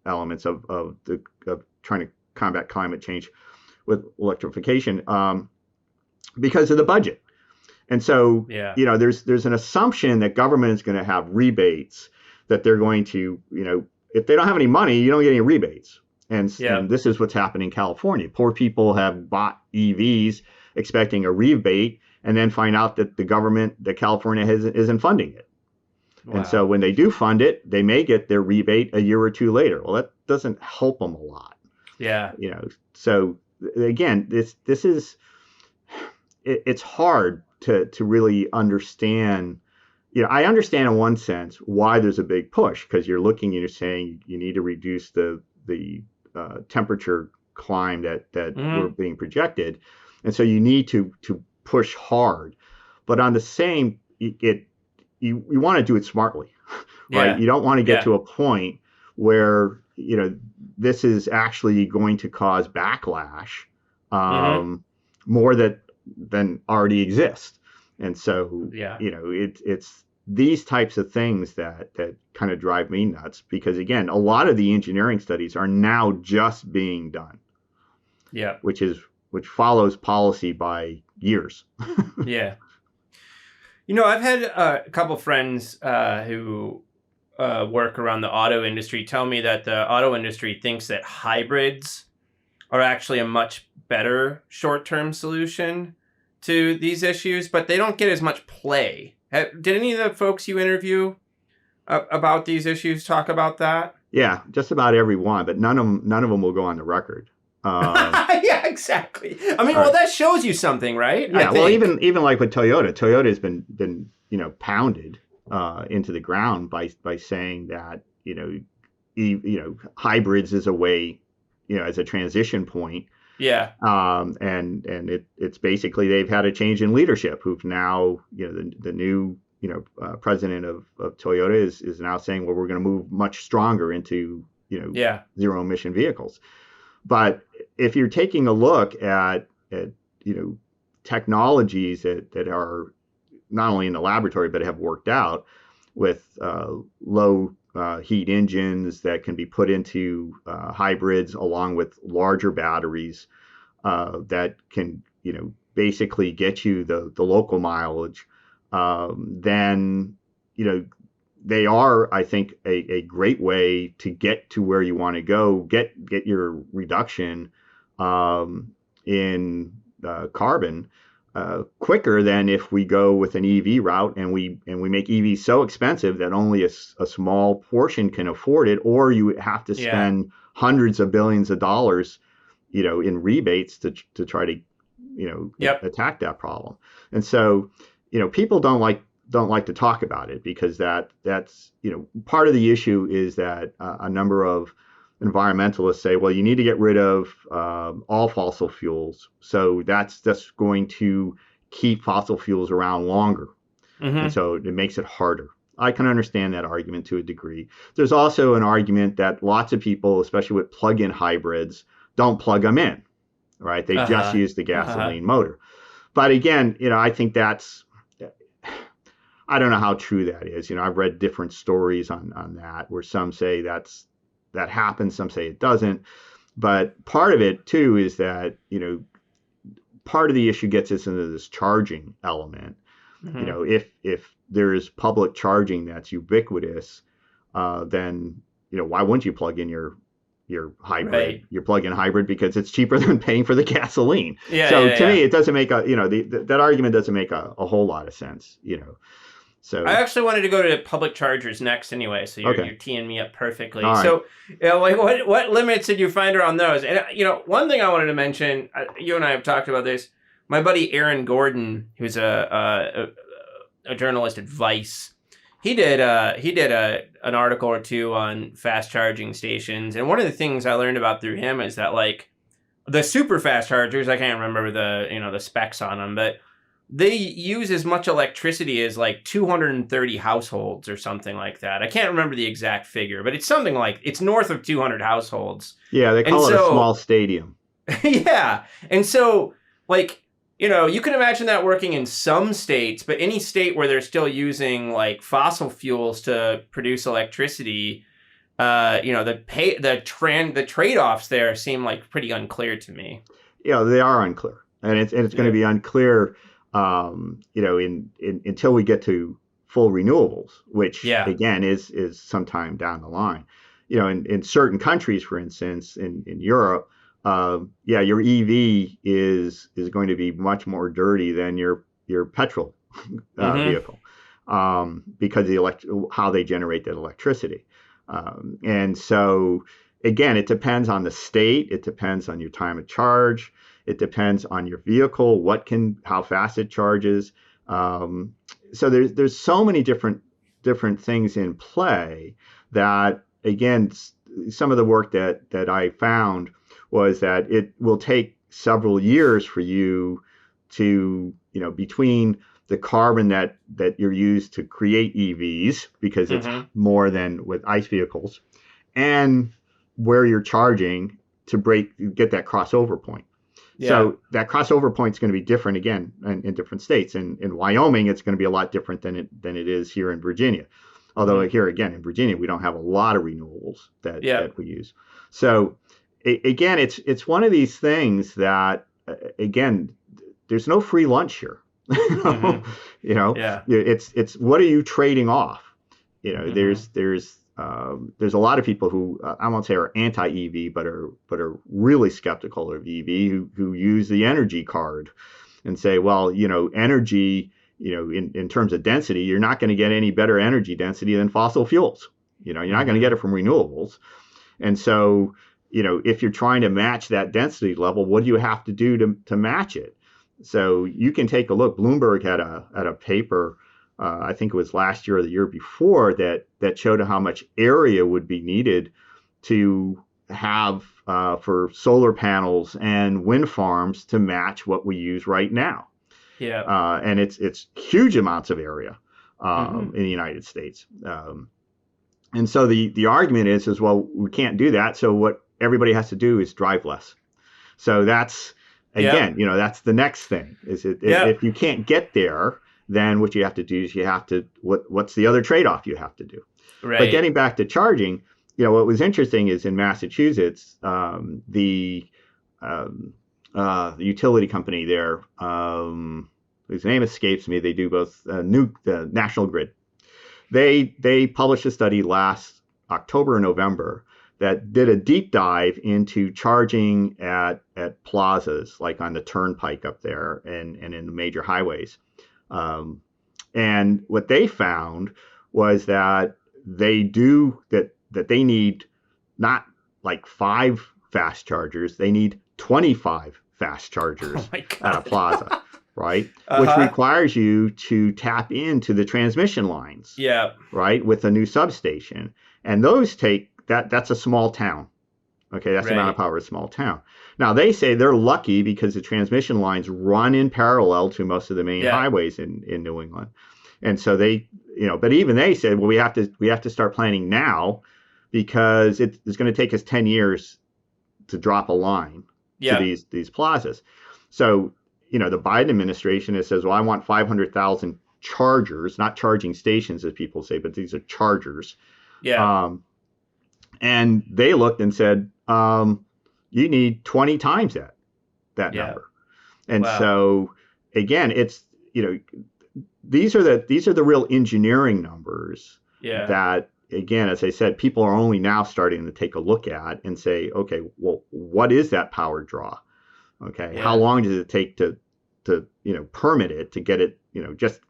elements of trying to combat climate change with electrification because of the budget. And so, there's an assumption that government is going to have rebates, that they're going to, if they don't have any money, you don't get any rebates. And this is what's happening in California. Poor people have bought EVs expecting a rebate and then find out that the government, that California isn't funding it. Wow. And so when they do fund it, they may get their rebate a year or two later. Well, that doesn't help them a lot. Yeah. So again, this is, it's hard to really understand. I understand in one sense why there's a big push, because you're looking and you're saying you need to reduce the temperature climb that we're being projected, and so you need to push hard. But on the same, you want to do it smartly, right? Yeah. You don't want to get to a point where this is actually going to cause backlash more than already exists. And so, it's these types of things that kind of drive me nuts, because again, a lot of the engineering studies are now just being done. Yeah. Which follows policy by years. Yeah. I've had a couple friends who work around the auto industry tell me that the auto industry thinks that hybrids are actually a much better short-term solution to these issues, but they don't get as much play. Did any of the folks you interview about these issues talk about that? Yeah, just about every one, but none of them will go on the record. Yeah, exactly. I mean, All well, right. that shows you something, right? I Yeah, well, think. even like with Toyota, Toyota has been pounded into the ground by saying that hybrids is a way, as a transition point. Yeah. And it's basically they've had a change in leadership who've now, the new, president of Toyota is now saying, well, we're going to move much stronger into, Yeah. zero emission vehicles. But if you're taking a look at technologies that are not only in the laboratory but have worked out with low heat engines that can be put into hybrids along with larger batteries that can basically get you the local mileage, then they are, I think, a great way to get to where you want to go, get your reduction in carbon quicker than if we go with an EV route and we make EVs so expensive that only a small portion can afford it, or you have to Yeah. spend hundreds of billions of dollars, in rebates to try to, Yep. attack that problem. And so, people don't like to talk about it because that's part of the issue is that a number of environmentalists say, well, you need to get rid of all fossil fuels, so that's just going to keep fossil fuels around longer, and so it makes it harder. I can understand that argument to a degree. There's also an argument that lots of people, especially with plug-in hybrids, don't plug them in, right? They just use the gasoline motor. But again, I think I don't know how true that is. I've read different stories on that where some say that happens, some say it doesn't. But part of it too is that, part of the issue gets us into this charging element. If there is public charging that's ubiquitous, then, why wouldn't you plug in your hybrid, Right. your plug-in hybrid, because it's cheaper than paying for the gasoline. Yeah. So Yeah, to yeah. me, it doesn't make that argument doesn't make a whole lot of sense, So I actually wanted to go to public chargers next anyway, so Okay. you're teeing me up perfectly. All right. So, like what limits did you find around those? And one thing I wanted to mention, you and I have talked about this. My buddy Aaron Gordon, who's a journalist at Vice, he did an article or two on fast charging stations, and one of the things I learned about through him is that like the super fast chargers, I can't remember the specs on them, but they use as much electricity as like 230 households or something like that. I can't remember the exact figure, but it's something like it's north of 200 households. Yeah, they call it a small stadium. Yeah. And so like, you can imagine that working in some states, but any state where they're still using like fossil fuels to produce electricity, the trade-offs there seem like pretty unclear to me. Yeah, they are unclear. And it's going to be unclear until we get to full renewables, which again is sometime down the line. In certain countries, for instance, in Europe, your EV is going to be much more dirty than your petrol vehicle, because how they generate that electricity. And so again, it depends on the state, it depends on your time of charge. It depends on your vehicle, how fast it charges. So there's so many different things in play that, again, some of the work that I found was that it will take several years for you to, between the carbon that you're used to create EVs, because it's more than with ICE vehicles, and where you're charging to get that crossover point. Yeah. So that crossover point is going to be different again in different states. In Wyoming, it's going to be a lot different than it is here in Virginia. Although here again in Virginia, we don't have a lot of renewables that we use. So again, it's one of these things that again, there's no free lunch here. It's what are you trading off? There's a lot of people who I won't say are anti-EV, but are really skeptical of EV, who use the energy card and say, well, energy, in terms of density, you're not going to get any better energy density than fossil fuels. You're not going to get it from renewables. And so, if you're trying to match that density level, what do you have to do to match it? So you can take a look. Bloomberg had a paper, I think it was last year or the year before, that showed how much area would be needed to have for solar panels and wind farms to match what we use right now. Yeah. And it's huge amounts of area in the United States. And so the argument is, well, we can't do that. So what everybody has to do is drive less. So that's, again, that's the next thing. If you can't get there, then what you have to do is what's the other trade-off you have to do? Right. But getting back to charging, what was interesting is in Massachusetts, the utility company there, whose name escapes me, they do both National Grid. They published a study last October and November that did a deep dive into charging at plazas, like on the turnpike up there and in the major highways. And what they found was that they need not like 5 fast chargers, they need 25 fast chargers at a plaza, right? Which requires you to tap into the transmission lines, right, with a new substation. And those that's a small town. Okay, that's the amount of power of a small town. Now, they say they're lucky because the transmission lines run in parallel to most of the main highways in New England. And so but even they said, well, we have to start planning now because it's going to take us 10 years to drop a line to these plazas. So, the Biden administration says, well, I want 500,000 chargers, not charging stations, as people say, but these are chargers. Yeah. And they looked and said, you need 20 times that number. And so, again, it's, these are the real engineering numbers that, again, as I said, people are only now starting to take a look at and say, okay, well, what is that power draw? Okay, how long does it take to permit it, to get it, just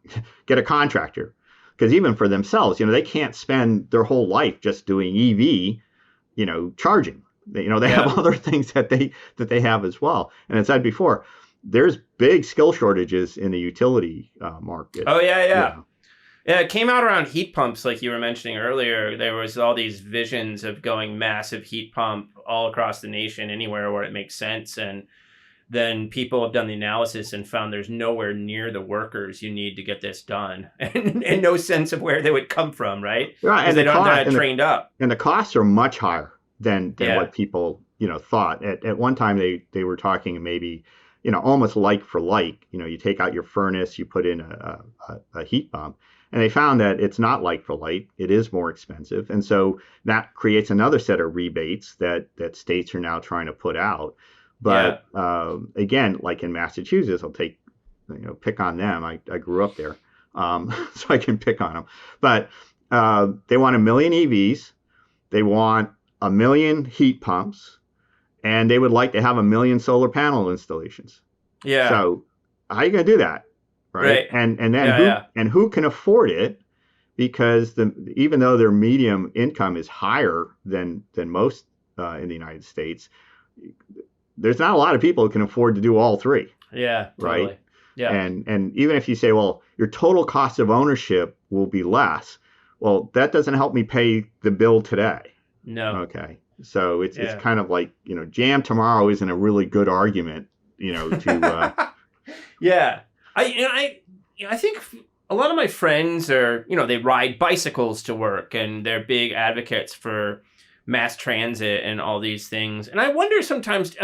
get a contractor? Because even for themselves, they can't spend their whole life just doing EV, charging. They have other things that they have as well. And as I said before, there's big skill shortages in the utility market. Oh, yeah. Yeah, it came out around heat pumps, like you were mentioning earlier. There was all these visions of going massive heat pump all across the nation, anywhere where it makes sense. And then people have done the analysis and found there's nowhere near the workers you need to get this done, and no sense of where they would come from, right? Right, and they're not trained up. And the costs are much higher than what people thought. At one time they were talking maybe almost like for like. You take out your furnace, you put in a heat pump. And they found that it's not like for like, it is more expensive. And so that creates another set of rebates that states are now trying to put out. But again, like in Massachusetts, I'll pick on them. I grew up there, so I can pick on them. But they want 1 million EVs. They want 1 million heat pumps. And they would like to have 1 million solar panel installations. Yeah. So how are you going to do that? Right. And then who can afford it? Because even though their medium income is higher than most in the United States, there's not a lot of people who can afford to do all three. Yeah. Right. Totally. Yeah. And even if you say, well, your total cost of ownership will be less, well, that doesn't help me pay the bill today. No. Okay. So it's kind of like, jam tomorrow isn't a really good argument, to. Yeah. I think a lot of my friends are, they ride bicycles to work, and they're big advocates for mass transit and all these things. And I wonder sometimes,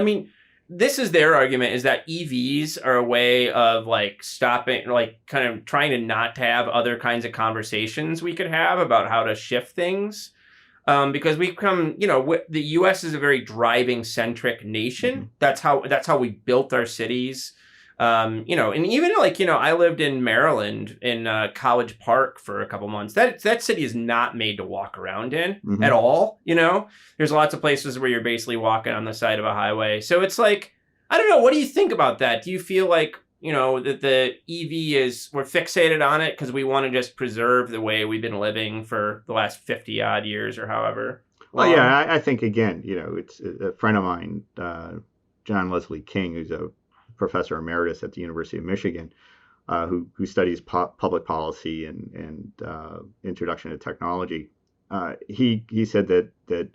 this is their argument, is that EVs are a way of stopping, kind of trying to not have other kinds of conversations we could have about how to shift things. Because we've come, the U.S. is a very driving centric nation. Mm-hmm. That's how we built our cities. And even I lived in Maryland in College Park for a couple months. That city is not made to walk around in at all. There's lots of places where you're basically walking on the side of a highway. So it's I don't know. What do you think about that? Do you feel like that the we're fixated on it because we want to just preserve the way we've been living for the last 50 odd years or however Well, long? yeah, I think again, it's a friend of mine, John Leslie King, who's a professor emeritus at the University of Michigan, who studies public policy and introduction to technology. He said that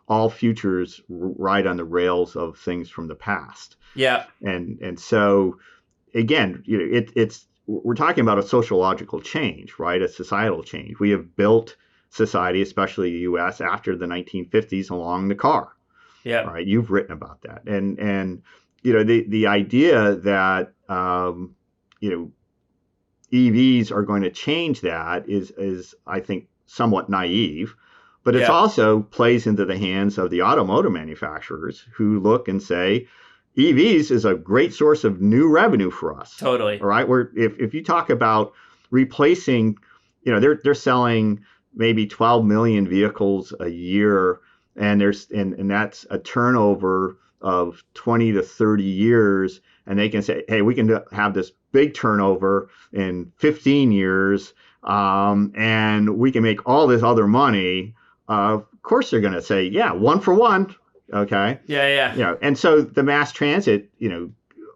all futures ride on the rails of things from the past, Yeah. and so again, it's we're talking about a sociological change, right? A societal change. We have built society, especially the U.S., after the 1950s along the car. Yeah. Right? You've written about that, and the idea that EVs are going to change that is I think somewhat naive, but it's also plays into the hands of the automotive manufacturers who look and say EVs is a great source of new revenue for us. Totally. All right. Where if you talk about replacing, they're selling maybe 12 million vehicles a year, and that's a turnover of 20 to 30 years, and they can say, hey, we can have this big turnover in 15 years, and we can make all this other money. Of course, they're going to say, yeah, one for one. Okay. Yeah. And so the mass transit,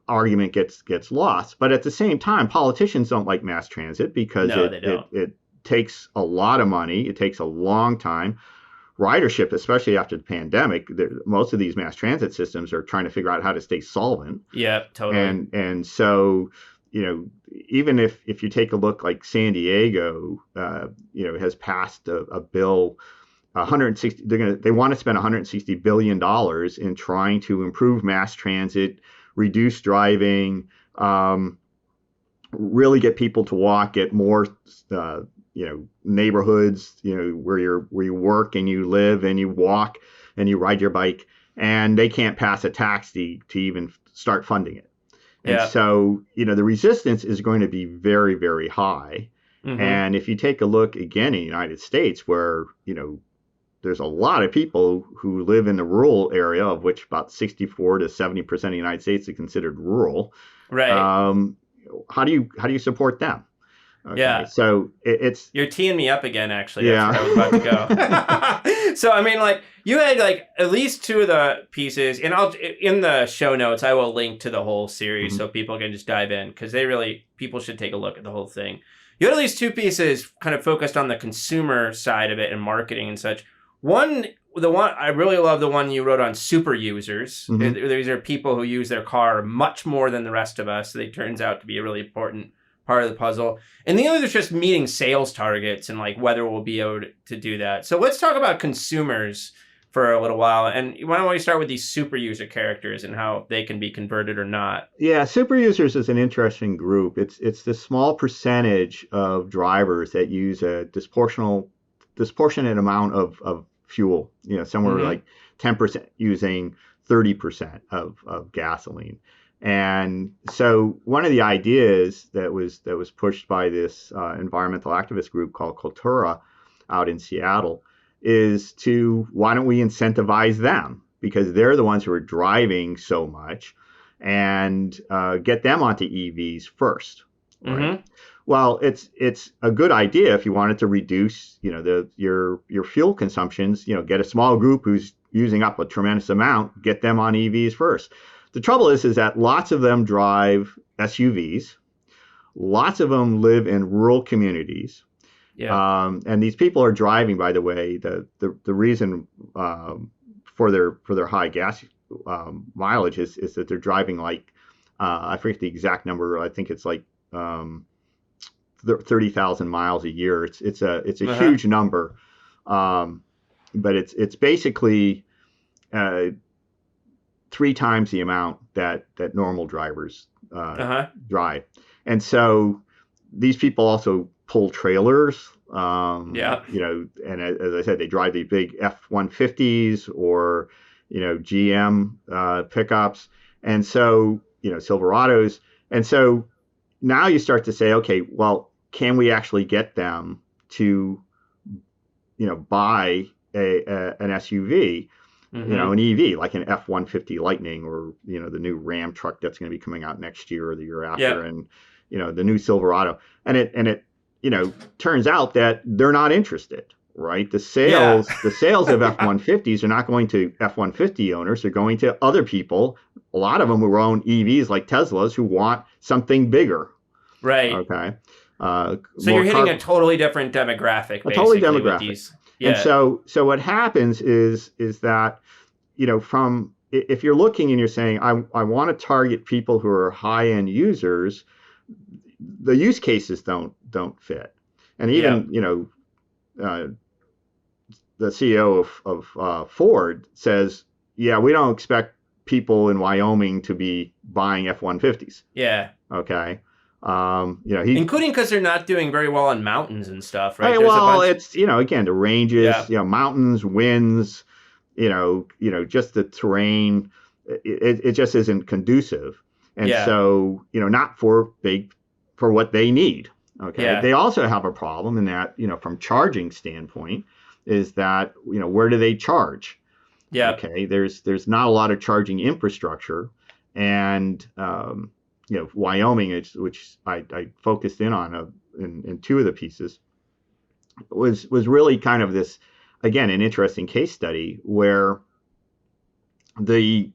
argument gets lost. But at the same time, politicians don't like mass transit because it takes a lot of money. It takes a long time. Ridership, especially after the pandemic, most of these mass transit systems are trying to figure out how to stay solvent. Yeah, totally. And so, even if you take a look, like San Diego, has passed a bill. 160. They want to spend 160 billion dollars in trying to improve mass transit, reduce driving, really get people to walk, get more neighborhoods, where you work and you live and you walk and you ride your bike, and they can't pass a tax to even start funding it. And so, the resistance is going to be very, very high. Mm-hmm. And if you take a look again in the United States, where, there's a lot of people who live in the rural area, of which about 64 to 70% of the United States is considered rural. Right. How do you support them? Okay. Yeah. So you're teeing me up again, actually. Yeah. That's where I was about to go. So, I mean, you had at least two of the pieces, and in the show notes, I will link to the whole series, mm-hmm. so people can just dive in, because people should take a look at the whole thing. You had at least two pieces kind of focused on the consumer side of it and marketing and such. I really love the one you wrote on super users. Mm-hmm. These are people who use their car much more than the rest of us. So it turns out to be a really important part of the puzzle. And the other is just meeting sales targets and whether we'll be able to do that. So let's talk about consumers for a little while. And why don't we start with these super user characters and how they can be converted or not? Yeah, super users is an interesting group. It's the small percentage of drivers that use a disproportionate amount of fuel, somewhere mm-hmm. like 10% using 30% of gasoline. And so one of the ideas that was pushed by this environmental activist group called Cultura out in Seattle is why don't we incentivize them? Because they're the ones who are driving so much, and get them onto EVs first. Right? Mm-hmm. Well, it's a good idea if you wanted to reduce, your fuel consumptions. Get a small group who's using up a tremendous amount, get them on EVs first. The trouble is that lots of them drive SUVs. Lots of them live in rural communities. Yeah. And these people are driving, by the way, the reason for their high gas mileage is that they're driving I forget the exact number. I think it's 30,000 miles a year. It's a uh-huh. huge number, but it's basically 3 times the amount that normal drivers uh-huh. drive. And so these people also pull trailers. Yeah. And as I said, they drive these big F-150s or GM pickups, and so Silverados, and so now you start to say, okay, well, can we actually get them to buy an SUV? an EV, like an F-150 Lightning, or, the new Ram truck that's going to be coming out next year or the year after, and, the new Silverado. And it turns out that they're not interested, right? The sales of F-150s are not going to F-150 owners. They're going to other people, a lot of them who own EVs like Teslas, who want something bigger. Right. Okay. So you're hitting a totally different demographic, basically. A totally demographic. With these. Yeah. And so what happens is that, if you're looking and you're saying, I want to target people who are high-end users, the use cases don't fit. And even, the CEO of Ford says, we don't expect people in Wyoming to be buying F-150s. Yeah. Okay. Including because they're not doing very well on mountains and stuff, right? It's, again, the ranges, mountains, winds, just the terrain, it just isn't conducive. And so, not for what they need. Okay. Yeah. They also have a problem in that, from charging standpoint, is that, where do they charge? Yeah. Okay. There's not a lot of charging infrastructure. And, Wyoming, which I focused in on in two of the pieces, was really kind of this, again, an interesting case study where the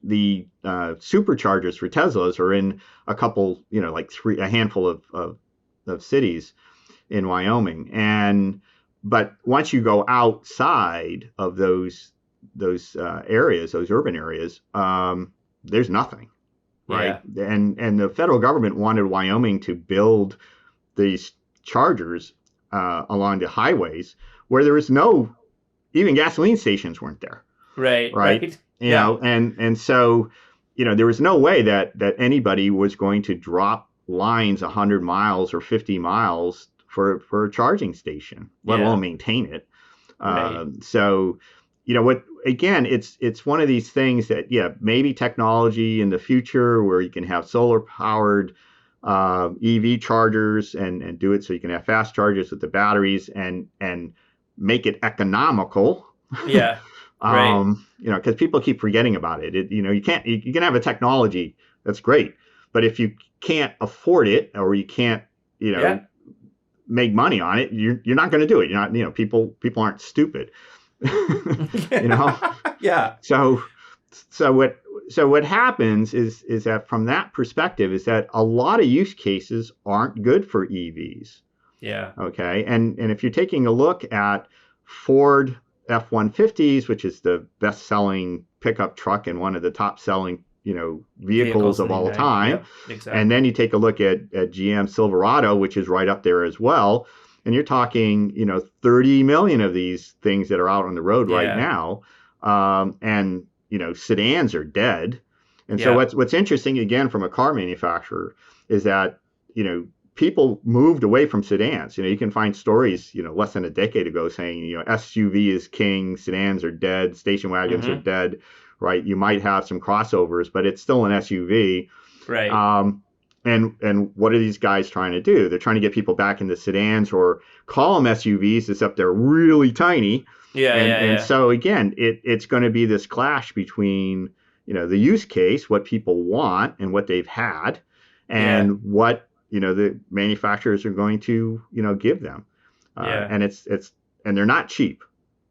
superchargers for Teslas are in a couple, a handful of cities in Wyoming, but once you go outside of those areas, those urban areas, there's nothing. Right. Yeah. And the federal government wanted Wyoming to build these chargers along the highways where there was even gasoline stations weren't there. Right. Right. And so, there was no way that anybody was going to drop lines 100 miles or 50 miles for a charging station, let alone maintain it. Right. So, again, it's one of these things that, maybe technology in the future where you can have solar powered EV chargers and do it so you can have fast chargers with the batteries and make it economical. Yeah. Right. Because people keep forgetting about it. You can have a technology that's great, but if you can't afford it or you can't, make money on it, you're not going to do it. You're not, people aren't stupid. Yeah. So what happens is that from that perspective is that a lot of use cases aren't good for EVs. Yeah. Okay. And if you're taking a look at Ford F-150s, which is the best-selling pickup truck and one of the top-selling vehicles of all time, yep, exactly. And then you take a look at GM Silverado, which is right up there as well. And you're talking, 30 million of these things that are out on the road right now. And, sedans are dead. And so what's interesting, again, from a car manufacturer is that, people moved away from sedans. You can find stories, less than a decade ago saying, SUV is king, sedans are dead, station wagons are dead, right? You might have some crossovers, but it's still an SUV. Right. And what are these guys trying to do? They're trying to get people back into sedans or call them SUVs, except they're really tiny. And so, again, it's going to be this clash between, the use case, what people want and what they've had, and what, the manufacturers are going to, give them. And and they're not cheap.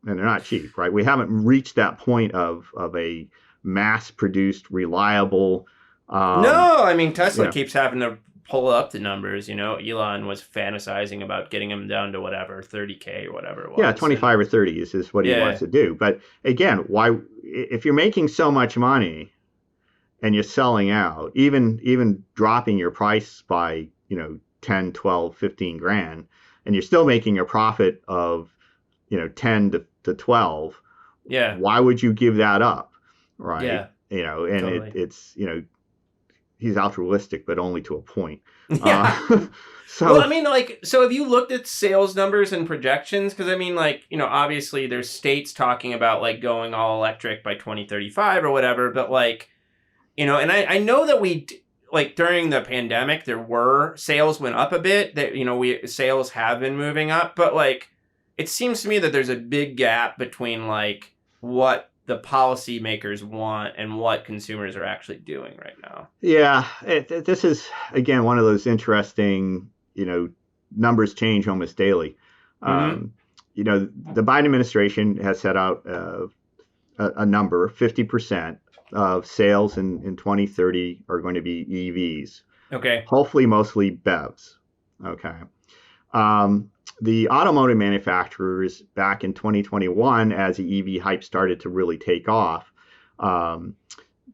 Right? We haven't reached that point of a mass-produced, reliable. No, I mean, Tesla keeps having to pull up the numbers. Elon was fantasizing about getting them down to whatever, 30K or whatever it was. Yeah, 25 or 30 is what he wants to do. But again, if you're making so much money and you're selling out, even dropping your price by, 10, 12, 15 grand, and you're still making a profit of, 10 to 12, why would you give that up? Right. Yeah. And totally. It's, he's altruistic, but only to a point. Yeah. So have you looked at sales numbers and projections? Because obviously there's states talking about going all electric by 2035 or whatever, but and I know that during the pandemic there were sales went up a bit. That sales have been moving up, but it seems to me that there's a big gap between what the policymakers want and what consumers are actually doing right now. Yeah, this is again one of those interesting, numbers change almost daily. Mm-hmm. The Biden administration has set out a number, 50% of sales in 2030 are going to be EVs. Okay. Hopefully mostly BEVs. Okay. The automotive manufacturers back in 2021, as the EV hype started to really take off,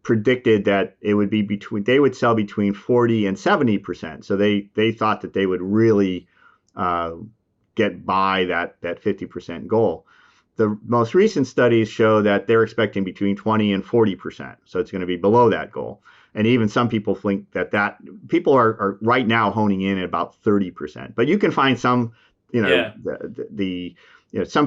predicted that it would be they would sell between 40 and 70%. So they thought that they would really get by that 50% goal. The most recent studies show that they're expecting between 20 and 40%. So it's going to be below that goal. And even some people think that people are right now honing in at about 30%. But you can find some, some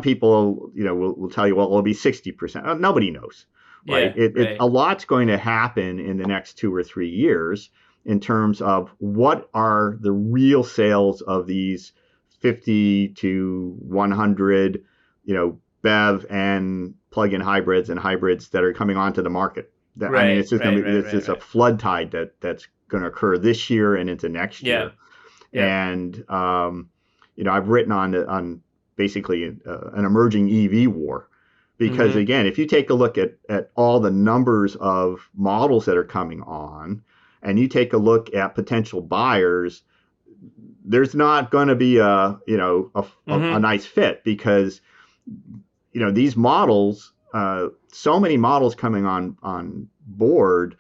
people, will tell you, well, it'll be 60%. Nobody knows, right? Right. A lot's going to happen in the next 2 or 3 years in terms of what are the real sales of these 50 to 100, BEV and plug-in hybrids and hybrids that are coming onto the market. I mean, it's just going to be it's a flood tide that's going to occur this year and into next year. And I've written on basically an emerging EV war, because again, if you take a look at all the numbers of models that are coming on, and you take a look at potential buyers, there's not going to be a nice fit, because these models, so many models coming on board,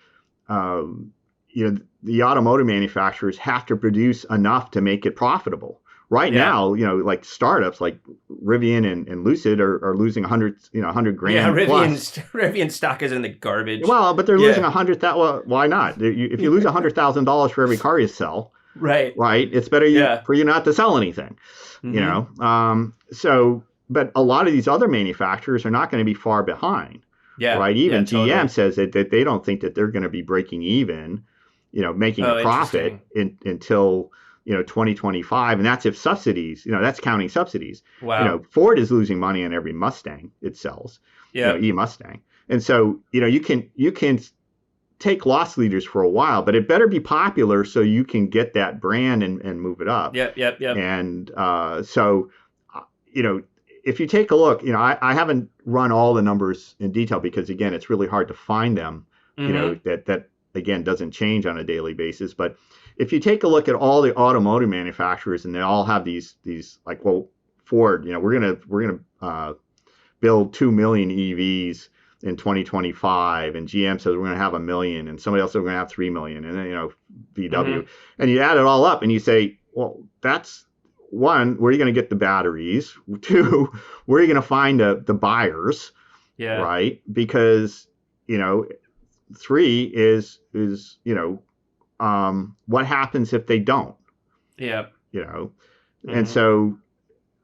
the automotive manufacturers have to produce enough to make it profitable. Right now, like startups like Rivian and Lucid are losing 100 grand. Yeah, plus. Rivian stock is in the garbage. Well, but they're losing 100,000. Well, why not? If you lose $100,000 for every car you sell, right, it's better for you not to sell anything. But a lot of these other manufacturers are not going to be far behind. Yeah. Right. Even GM says that they don't think that they're going to be breaking even, making a profit until 2025, and that's if subsidies. That's counting subsidies. Wow. Ford is losing money on every Mustang it sells. E-Mustang, and so you can take loss leaders for a while, but it better be popular so you can get that brand and move it up. Yep. And if you take a look, I haven't run all the numbers in detail because, again, it's really hard to find them, that again, doesn't change on a daily basis. But if you take a look at all the automotive manufacturers, and they all have these like, well, Ford, we're going to build 2 million EVs in 2025, and GM says we're going to have 1 million, and somebody else says we're going to have 3 million, and then, VW. And you add it all up and you say, well, that's, one, where are you going to get the batteries? 2, where are you going to find the buyers? Yeah. Right. Because, 3 is what happens if they don't? Yeah. And so,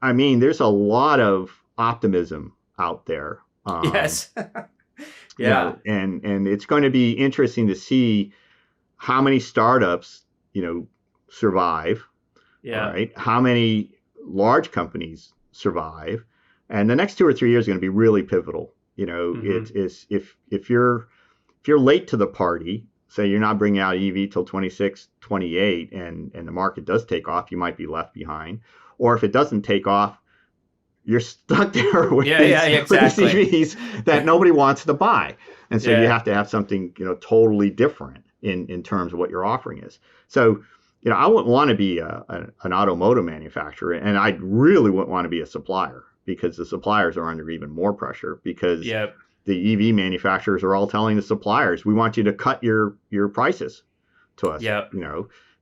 I mean, there's a lot of optimism out there. Yes. And it's going to be interesting to see how many startups, survive. Yeah. Right. How many large companies survive? And the next 2 or 3 years are going to be really pivotal. It's if you're late to the party, say you're not bringing out EV till 26, 28, and the market does take off, you might be left behind. Or if it doesn't take off, you're stuck there with these EVs that nobody wants to buy. And so you have to have something, totally different in terms of what your offering is. So, I wouldn't want to be an automotive manufacturer, and I really wouldn't want to be a supplier, because the suppliers are under even more pressure, because the EV manufacturers are all telling the suppliers, we want you to cut your prices to us.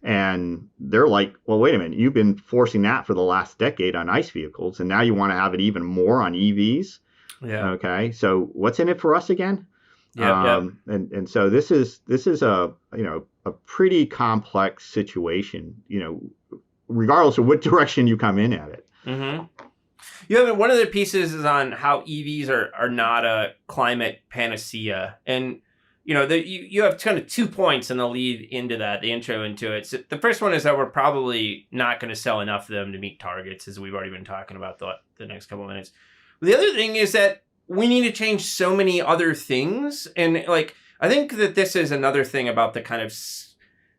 And they're like, well, wait a minute, you've been forcing that for the last decade on ICE vehicles, and now you want to have it even more on EVs. Okay, so what's in it for us again? And so this is a a pretty complex situation, regardless of what direction you come in at it. One of the pieces is on how EVs are not a climate panacea, and you have kind of 2 points in the lead into that, the intro into it. So the first one is that we're probably not going to sell enough of them to meet targets, as we've already been talking about the next couple of minutes. The other thing is that we need to change so many other things. And like, I think that this is another thing about the kind of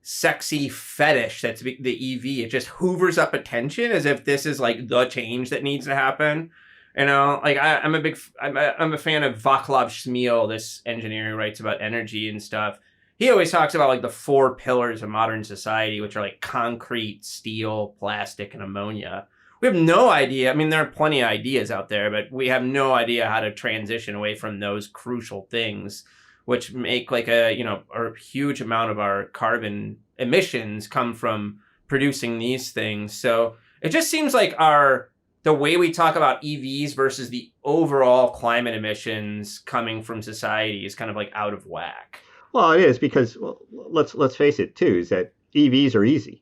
sexy fetish that's the EV. It just hoovers up attention as if this is like the change that needs to happen. You know, like I'm a fan of Vaclav Smil, this engineer who writes about energy and stuff. He always talks about like the 4 pillars of modern society, which are like concrete, steel, plastic, and ammonia. We have no idea. I mean, there are plenty of ideas out there, but we have no idea how to transition away from those crucial things, which make like a huge amount of our carbon emissions come from producing these things. So it just seems like the way we talk about EVs versus the overall climate emissions coming from society is kind of like out of whack. Well, it is because let's face it too, is that EVs are easy.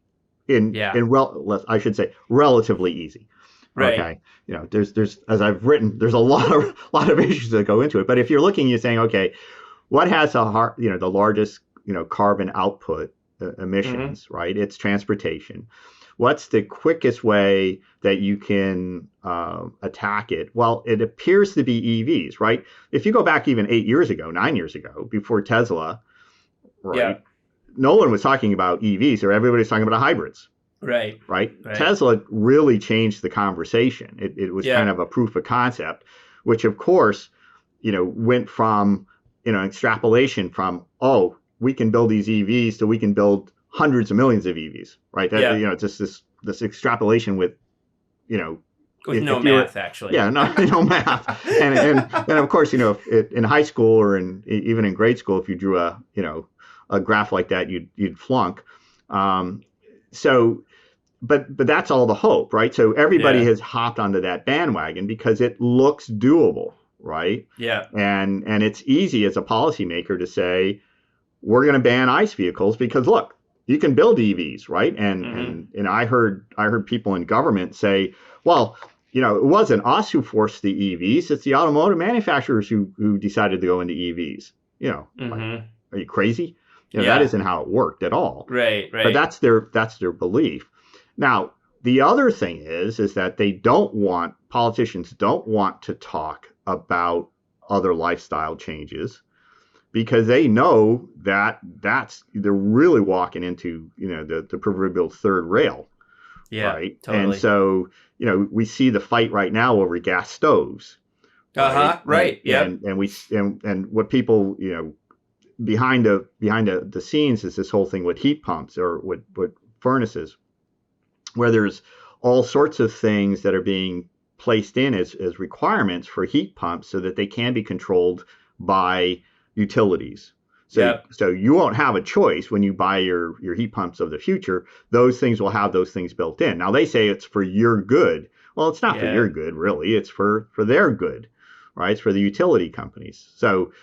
I should say relatively easy. Right. Okay. You know, there's as I've written, there's a lot of issues that go into it. But if you're looking, you're saying, okay, what has the largest carbon output emissions, right? It's transportation. What's the quickest way that you can attack it? Well, it appears to be EVs, right? If you go back even 9 years ago, before Tesla, right? Yeah. No one was talking about EVs, or everybody's talking about hybrids. Right. Tesla really changed the conversation. It was kind of a proof of concept, which of course, went from, extrapolation from, oh, we can build these EVs to we can build hundreds of millions of EVs, right? Just this extrapolation with, with no math, actually. Yeah, no math. And of course, in high school or even in grade school, if you drew a graph like that, you'd flunk. But that's all the hope, right? So everybody has hopped onto that bandwagon because it looks doable, right? Yeah. And it's easy as a policymaker to say, we're going to ban ICE vehicles because look, you can build EVs, right? And I heard people in government say, well, it wasn't us who forced the EVs; it's the automotive manufacturers who decided to go into EVs. Like, are you crazy? That isn't how it worked at all. Right. But that's their belief. Now, the other thing is that politicians don't want to talk about other lifestyle changes because they know that they're really walking into, the proverbial third rail. Yeah, right. Totally. And so, we see the fight right now over gas stoves. Right. Yeah. And what people, behind the scenes is this whole thing with heat pumps or with furnaces, where there's all sorts of things that are being placed in as requirements for heat pumps so that they can be controlled by utilities. So you won't have a choice when you buy your heat pumps of the future. Those things will have those things built in. Now they say it's for your good. Well, it's not for your good, really. It's for their good, right? It's for the utility companies. So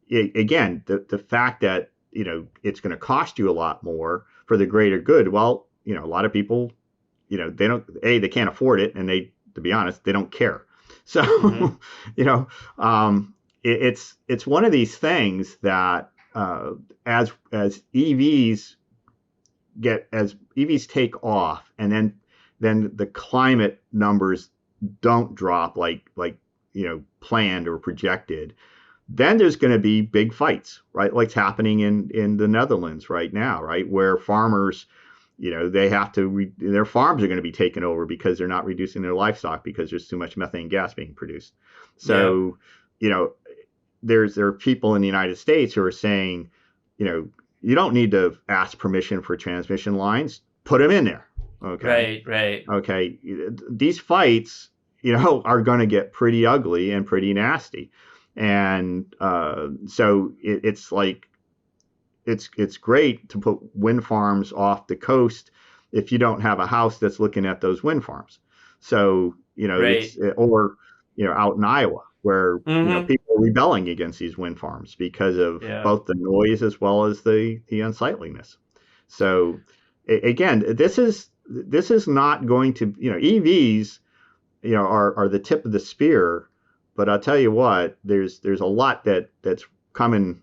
again, the fact that, it's going to cost you a lot more for the greater good. Well, a lot of people, they can't afford it. And to be honest, they don't care. So, it's one of these things that as EVs take off, and then the climate numbers don't drop like planned or projected, then there's going to be big fights, right? Like it's happening in the Netherlands right now, right? Where farmers, they have to, their farms are going to be taken over because they're not reducing their livestock because there's too much methane gas being produced. So, there are people in the United States who are saying, you don't need to ask permission for transmission lines, put them in there. Okay. Right. Okay. These fights, are going to get pretty ugly and pretty nasty. And so it's like, it's great to put wind farms off the coast if you don't have a house that's looking at those wind farms. So, or out in Iowa where people are rebelling against these wind farms because of both the noise as well as the unsightliness. So again, this is not going to, EVs, are the tip of the spear. But I'll tell you what, there's a lot that's coming,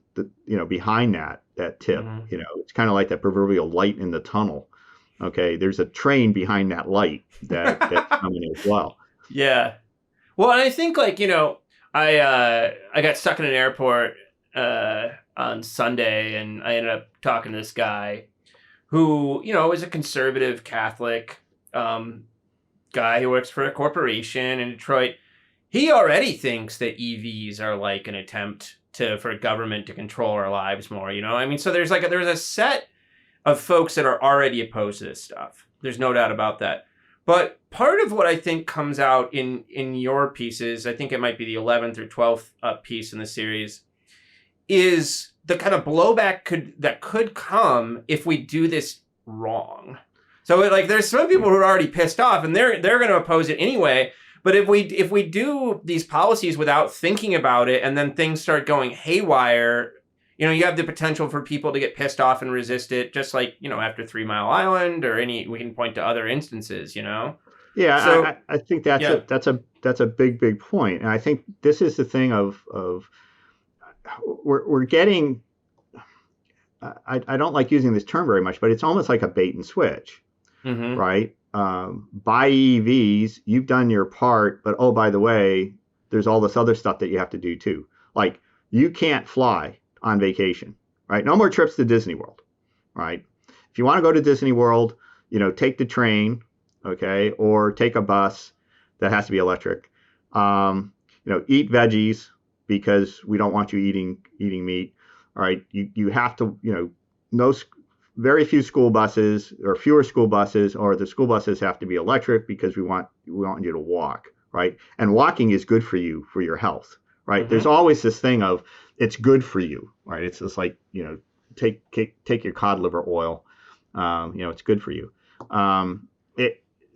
behind that tip. It's kind of like that proverbial light in the tunnel. Okay, there's a train behind that light that's coming as well. Yeah. Well, and I think I got stuck in an airport on Sunday, and I ended up talking to this guy who, is a conservative Catholic guy who works for a corporation in Detroit. He already thinks that EVs are like an attempt for government to control our lives more, So there's there's a set of folks that are already opposed to this stuff. There's no doubt about that. But part of what I think comes out in your pieces, I think it might be the 11th or 12th piece in the series, is the kind of blowback that could come if we do this wrong. So there's some people who are already pissed off, and they're going to oppose it anyway. But if we do these policies without thinking about it, and then things start going haywire, you have the potential for people to get pissed off and resist it, just like, after 3 Mile Island, or we can point to other instances, Yeah, so, I think that's a big point. And I think this is the thing of we're getting, I don't like using this term very much, but it's almost like a bait and switch, right? Buy EVs, you've done your part, but oh, by the way, there's all this other stuff that you have to do too. Like, you can't fly on vacation, right? No more trips to Disney World, right? If you want to go to Disney World, take the train, okay, or take a bus that has to be electric. Eat veggies because we don't want you eating meat, all right? You have to, very few school buses or fewer school buses, or the school buses have to be electric because we want you to walk, right? And walking is good for you, for your health, right? There's always this thing of it's good for you, right? It's just like, take your cod liver oil, it's good for you.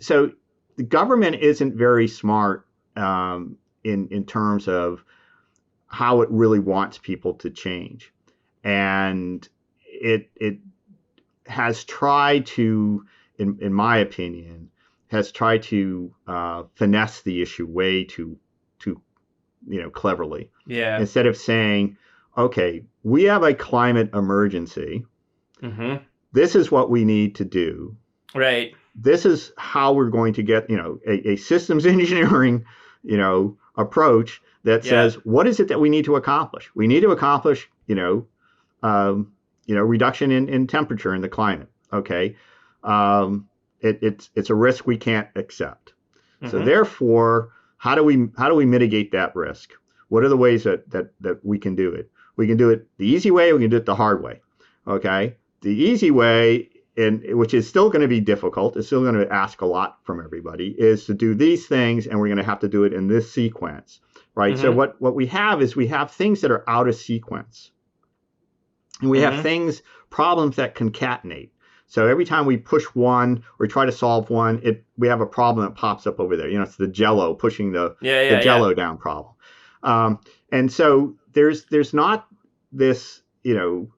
So the government isn't very smart in terms of how it really wants people to change, and it has tried to, in my opinion, finesse the issue way too cleverly. Yeah. Instead of saying, okay, we have a climate emergency. This is what we need to do. Right. This is how we're going to get, a systems engineering, approach that says, what is it that we need to accomplish? We need to accomplish, reduction in temperature in the climate. Okay. It's a risk we can't accept. So therefore, how do we mitigate that risk? What are the ways that we can do it? We can do it the easy way, we can do it the hard way. Okay. The easy way, which is still going to be difficult, it's still going to ask a lot from everybody, is to do these things, and we're going to have to do it in this sequence. Right. So what we have is we have things that are out of sequence. And we have problems that concatenate. So every time we push one or try to solve one, we have a problem that pops up over there. It's the Jello pushing the Jello down problem. And so there's not this, and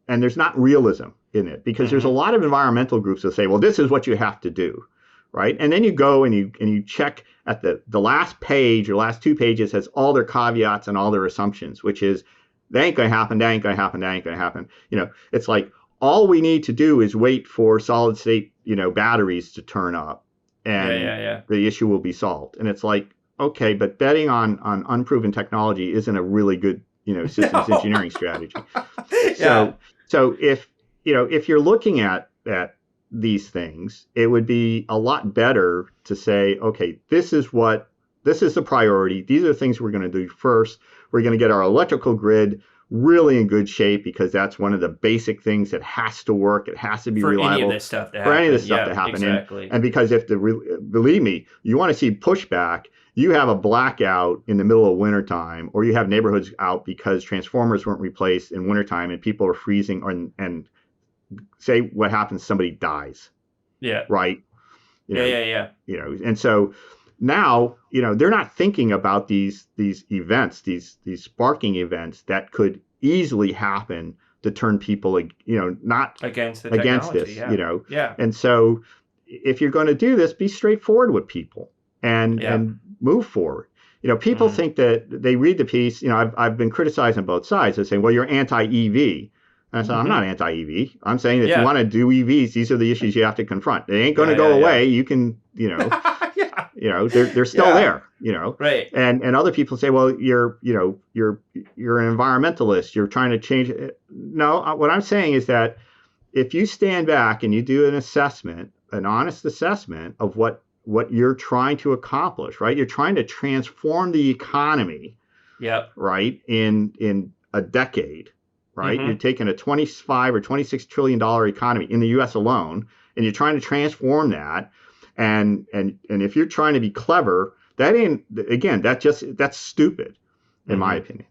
there's not realism in it, because there's a lot of environmental groups that say, well, this is what you have to do, right? And then you go and you check at the last page or last 2 pages has all their caveats and all their assumptions, which is, that ain't going to happen, that ain't going to happen, that ain't going to happen. It's like, all we need to do is wait for solid state, batteries to turn up, and the issue will be solved. And it's like, okay, but betting on unproven technology isn't a really good, systems engineering strategy. So if you're looking at these things, it would be a lot better to say, okay, this is the priority. These are the things we're going to do first. We're going to get our electrical grid really in good shape, because that's one of the basic things that has to work. It has to be reliable for any of this stuff to happen. Exactly. And because believe me, you want to see pushback, you have a blackout in the middle of wintertime, or you have neighborhoods out because transformers weren't replaced in wintertime and people are freezing, and say what happens, somebody dies. Yeah. Right. And so now, they're not thinking about these events, these sparking events that could easily happen to turn people, not against this, Yeah. And so if you're going to do this, be straightforward with people and move forward. People think that they read the piece, I've been criticized on both sides. They're saying, well, you're anti-EV. And I said, I'm not anti-EV. I'm saying that if you want to do EVs, these are the issues you have to confront. They ain't going to go away. You can, Yeah. They're still there, Right. and other people say, well, you're an environmentalist. You're trying to change it. No, what I'm saying is that if you stand back and you do an honest assessment of what you're trying to accomplish, right? You're trying to transform the economy, Yep. right? In a decade, right? Mm-hmm. You're taking a 25 or 26 trillion dollar economy in the U.S. alone, and you're trying to transform that. And if you're trying to be clever, that's stupid, in my opinion.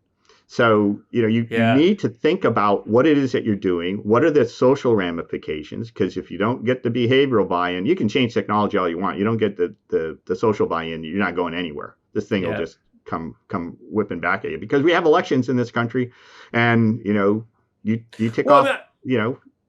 So, you need to think about what it is that you're doing. What are the social ramifications? Because if you don't get the behavioral buy-in, you can change technology all you want. You don't get the social buy-in, you're not going anywhere. This thing will just come whipping back at you, because we have elections in this country, and you tick off.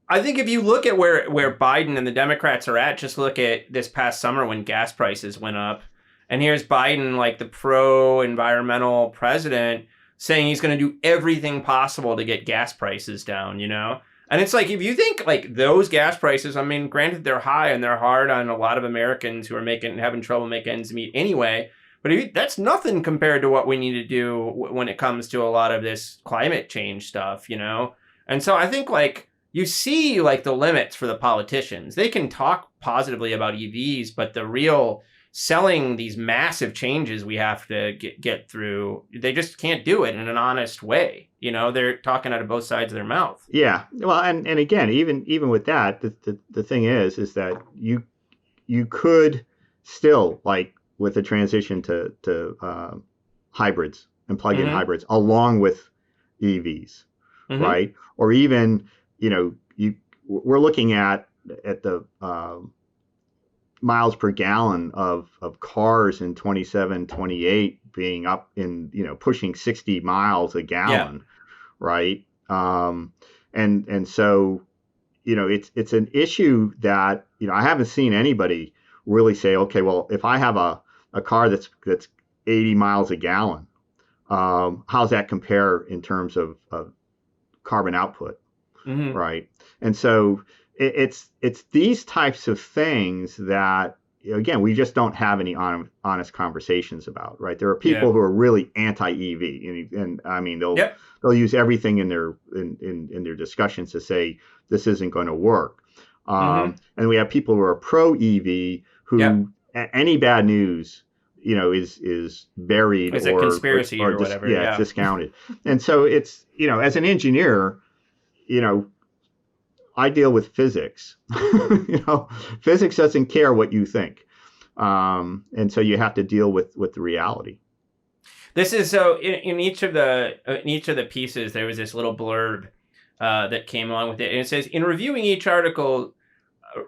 I think if you look at where Biden and the Democrats are at, just look at this past summer when gas prices went up, and here's Biden, like the pro-environmental president, saying he's going to do everything possible to get gas prices down, And it's like, if you think like those gas prices, I mean, granted they're high and they're hard on a lot of Americans who are having trouble making ends meet anyway, but that's nothing compared to what we need to do when it comes to a lot of this climate change stuff, And so I think like you see like the limits for the politicians. They can talk positively about EVs, but the real selling these massive changes we have to get through, they just can't do it in an honest way. They're talking out of both sides of their mouth. Yeah. Well, and again, even with that, the thing is that you could still, like with the transition to hybrids and plug-in hybrids along with EVs, right? Or even, we're looking at the miles per gallon of cars in 27, 28 being up in, pushing 60 miles a gallon, right? And so, it's an issue that, I haven't seen anybody really say, okay, well, if I have a car that's 80 miles a gallon, how's that compare in terms of carbon output, right? And so it's these types of things that, again, we just don't have any honest conversations about, right? There are people who are really anti-EV, and I mean they'll use everything in their discussions to say this isn't going to work. And we have people who are pro-EV who any bad news, is buried it's a conspiracy or whatever. It's discounted. And so it's, as an engineer, I deal with physics. Physics doesn't care what you think, and so you have to deal with the reality. This is so. In each of the pieces, there was this little blurb that came along with it, and it says, in reviewing each article,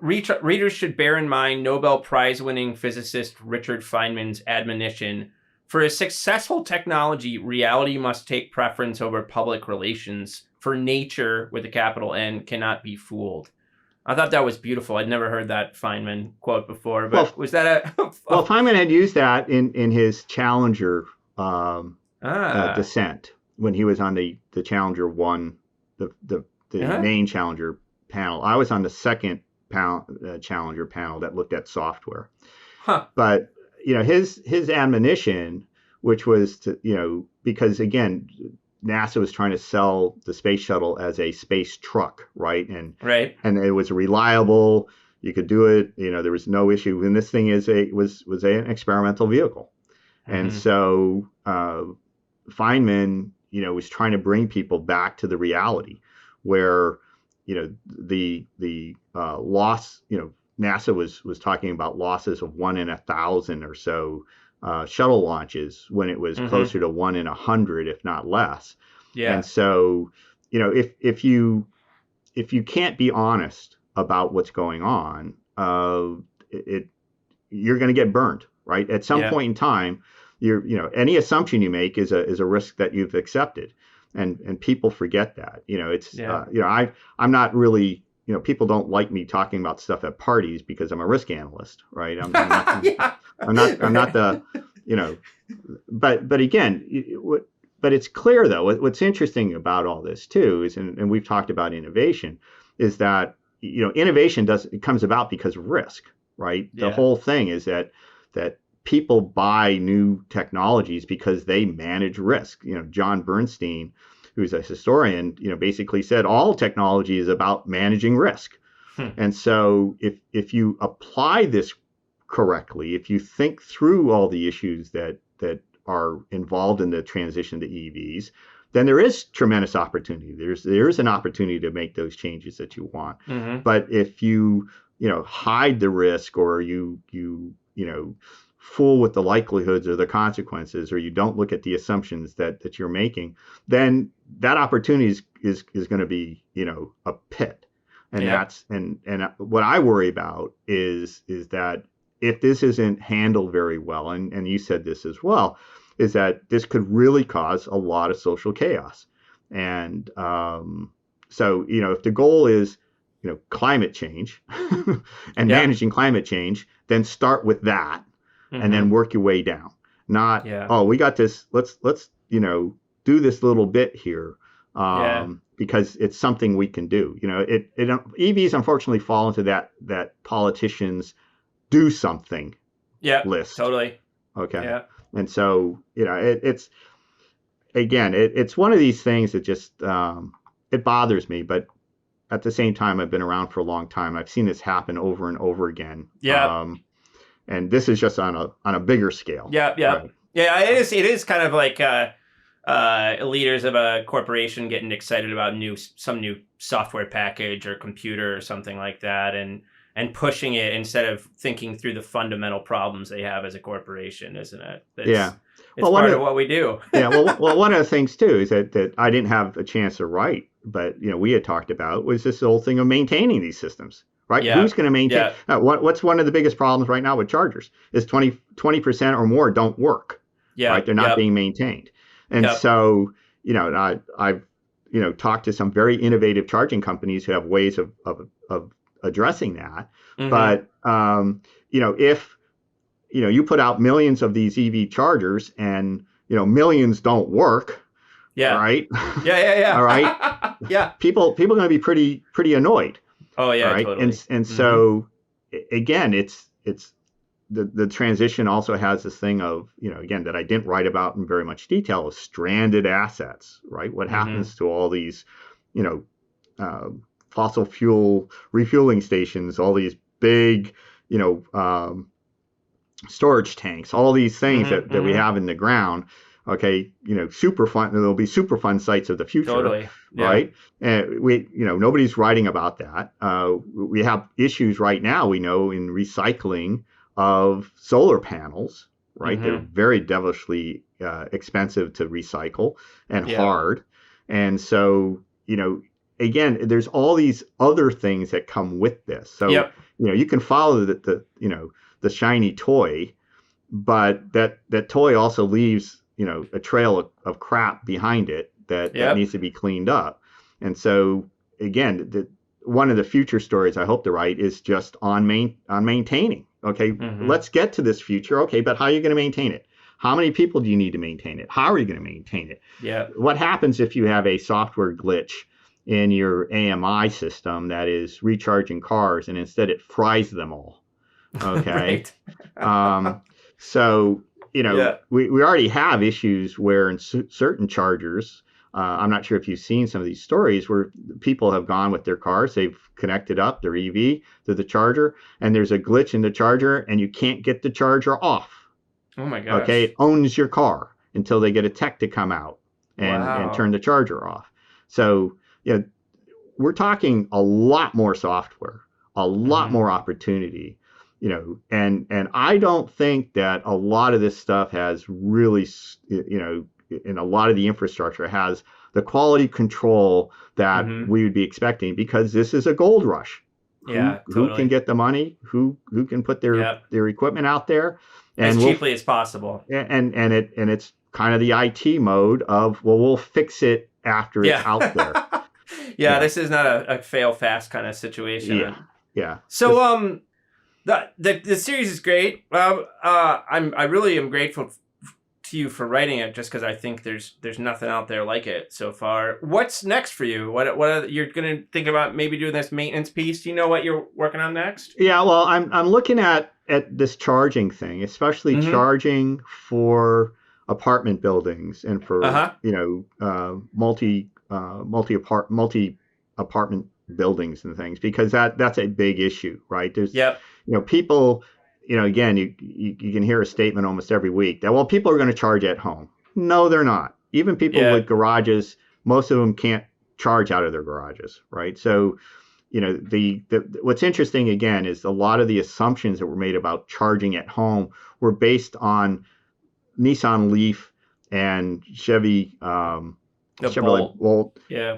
readers should bear in mind Nobel Prize-winning physicist Richard Feynman's admonition: for a successful technology, reality must take preference over public relations. For nature, with a capital N, cannot be fooled. I thought that was beautiful. I'd never heard that Feynman quote before, but was that Well, Feynman had used that in his Challenger descent when he was on the Challenger 1, the main Challenger panel. I was on the second Challenger panel that looked at software. But, his admonition, which was to, because again, NASA was trying to sell the space shuttle as a space truck, right? And it was reliable. You could do it. There was no issue. And this thing was an experimental vehicle. And so Feynman, was trying to bring people back to the reality where, the loss, NASA was talking about losses of 1 in 1,000 or so shuttle launches when it was closer to 1 in 100, if not less. Yeah. And so, if you can't be honest about what's going on, you're going to get burned, right? At some point in time, any assumption you make is a risk that you've accepted, and people forget that. I'm not really. People don't like me talking about stuff at parties because I'm a risk analyst, right? I'm not the, but again, but it's clear though, what's interesting about all this too is, and we've talked about innovation, is that, innovation comes about because of risk, right? The whole thing is that, that people buy new technologies because they manage risk. John Bernstein, who's a historian, basically said all technology is about managing risk. And so if you apply this correctly, if you think through all the issues that are involved in the transition to EVs, then there is tremendous opportunity. There is an opportunity to make those changes that you want. But if you hide the risk, or you fool with the likelihoods or the consequences, or you don't look at the assumptions that you're making, then that opportunity is going to be a pit. And that's and what I worry about is that if this isn't handled very well, and you said this as well, is that this could really cause a lot of social chaos. And so if the goal is climate change and managing climate change, then start with that and then work your way down. Not oh, we got this. Let's do this little bit here. Because it's something we can do. EVs unfortunately fall into that politicians do something list. Totally. Okay. Yeah. And so it's one of these things that just it bothers me, but at the same time, I've been around for a long time. I've seen this happen over and over again. Yeah. And this is just on a bigger scale. Yeah. Yeah. Right? Yeah. It is kind of like leaders of a corporation getting excited about some new software package or computer or something like that, and pushing it instead of thinking through the fundamental problems they have as a corporation, isn't it? It's part of what we do. Well, one of the things too is that I didn't have a chance to write, but we had talked about was this whole thing of maintaining these systems, right? Yeah. Who's going to maintain? Yeah. What's one of the biggest problems right now with chargers is 20% or more don't work. Yeah. Right? They're not being maintained. And so, I've talked to some very innovative charging companies who have ways of addressing that. But, if, you put out millions of these EV chargers and, millions don't work. Yeah. Right. Yeah. All right. Yeah. People are going to be pretty annoyed. Oh yeah. Right. Totally. And so again, it's the transition also has this thing of, again, that I didn't write about in very much detail, of stranded assets, right? What happens to all these, fossil fuel refueling stations, all these big, storage tanks, all these things that we have in the ground. Okay, Superfund, there'll be Superfund sites of the future, totally. Right? And nobody's writing about that. We have issues right now, we know, in recycling of solar panels, right? They're very devilishly expensive to recycle and hard. And so, again, there's all these other things that come with this. So, you can follow the shiny toy, but that toy also leaves, a trail of crap behind it that needs to be cleaned up. And so, again, one of the future stories I hope to write is just on maintaining. Okay, let's get to this future. Okay, but how are you going to maintain it? How many people do you need to maintain it? How are you going to maintain it? Yeah. What happens if you have a software glitch in your AMI system that is recharging cars and instead it fries them all? Okay. Right. So, we already have issues where in certain chargers, I'm not sure if you've seen some of these stories where people have gone with their cars, they've connected up their EV to the charger, and there's a glitch in the charger, and you can't get the charger off. Oh my gosh. Okay, it owns your car until they get a tech to come out and turn the charger off. So, we're talking a lot more software, a lot more opportunity, and I don't think that a lot of this stuff has really, in a lot of the infrastructure has the quality control that we would be expecting, because this is a gold rush. Yeah, who can get the money? Who can put their equipment out there as cheaply as possible? And it's kind of the IT mode of, well, we'll fix it after it's out there. This is not a fail fast kind of situation. Yeah. So the series is great. I really am grateful to you for writing it, just because I think there's nothing out there like it so far. What's next for you? What you're going to think about maybe doing this maintenance piece? Do you know what you're working on next? Yeah, well, I'm looking at at this charging thing, especially Mm-hmm. charging for apartment buildings and for Uh-huh. multi apartment buildings and things, because that's a big issue, right? There's Yep. people, again, you can hear a statement almost every week that, well, people are going to charge at home. No, they're not. Even people Yeah. with garages, most of them can't charge out of their garages, right? So the what's interesting again is a lot of the assumptions that were made about charging at home were based on Nissan Leaf and The Chevrolet Bolt. Bolt, Yeah.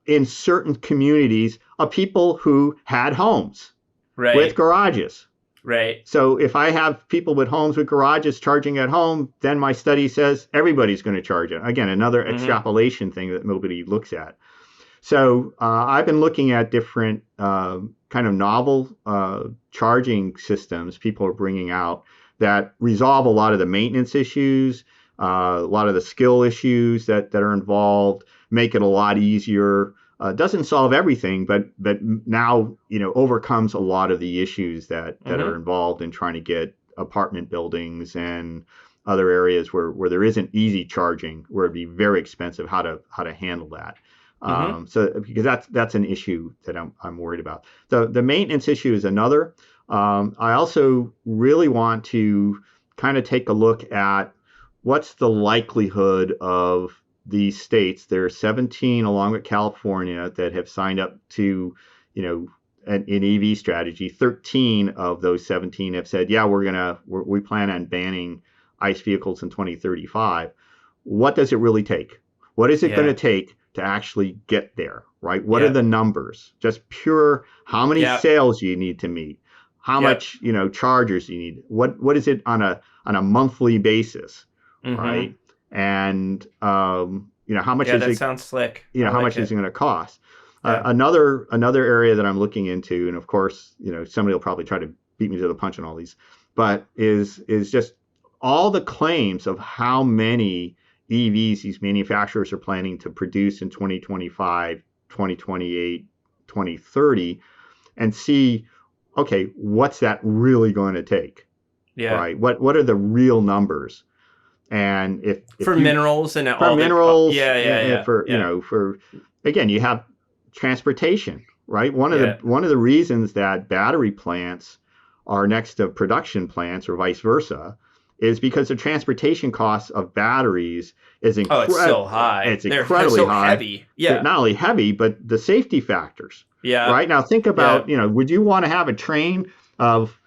in certain communities of people who had homes with Right. garages. Right. So if I have people with homes with garages charging at home, then my study says everybody's going to charge it. Again, another Mm-hmm. extrapolation thing that nobody looks at. So I've been looking at different kind of novel charging systems people are bringing out that resolve a lot of the maintenance issues, a lot of the skill issues that are involved, make it a lot easier. Doesn't solve everything, but now overcomes a lot of the issues that are Mm-hmm. involved in trying to get apartment buildings and other areas where there isn't easy charging, where it'd be very expensive how to handle that. Mm-hmm. So because that's an issue that I'm worried about. The maintenance issue is another. I also really want to kind of take a look at what's the likelihood of these states. There are 17 along with California that have signed up to, an EV strategy. 13 of those 17 have said, yeah, we plan on banning ICE vehicles in 2035. What does it really take? What is it going to Yeah. take to actually get there, right? What are Yep. the numbers? Just pure, how many Yep. sales you need to meet? How Yep. much, chargers you need? What is it on a monthly basis, Mm-hmm. right? And how much Yeah, is that it? sounds slick. I How like much is it it. going to cost? Yeah. Another area that I'm looking into, and of course, somebody will probably try to beat me to the punch on all these, but is just all the claims of how many EVs these manufacturers are planning to produce in 2025, 2028, 2030, and see, okay, what's that really going to take, Yeah. right? What are the real numbers? And For if you minerals and for all the minerals yeah, yeah, and yeah. for Yeah. for again, you have transportation, right? Yeah. One of the reasons that battery plants are next to production plants or vice versa is because the transportation costs of batteries is Oh, it's so high. it's They're incredibly so high. heavy. They're Yeah. not only heavy, but the safety factors, Yeah. right? Now think Yeah. about, would you want to have a train of,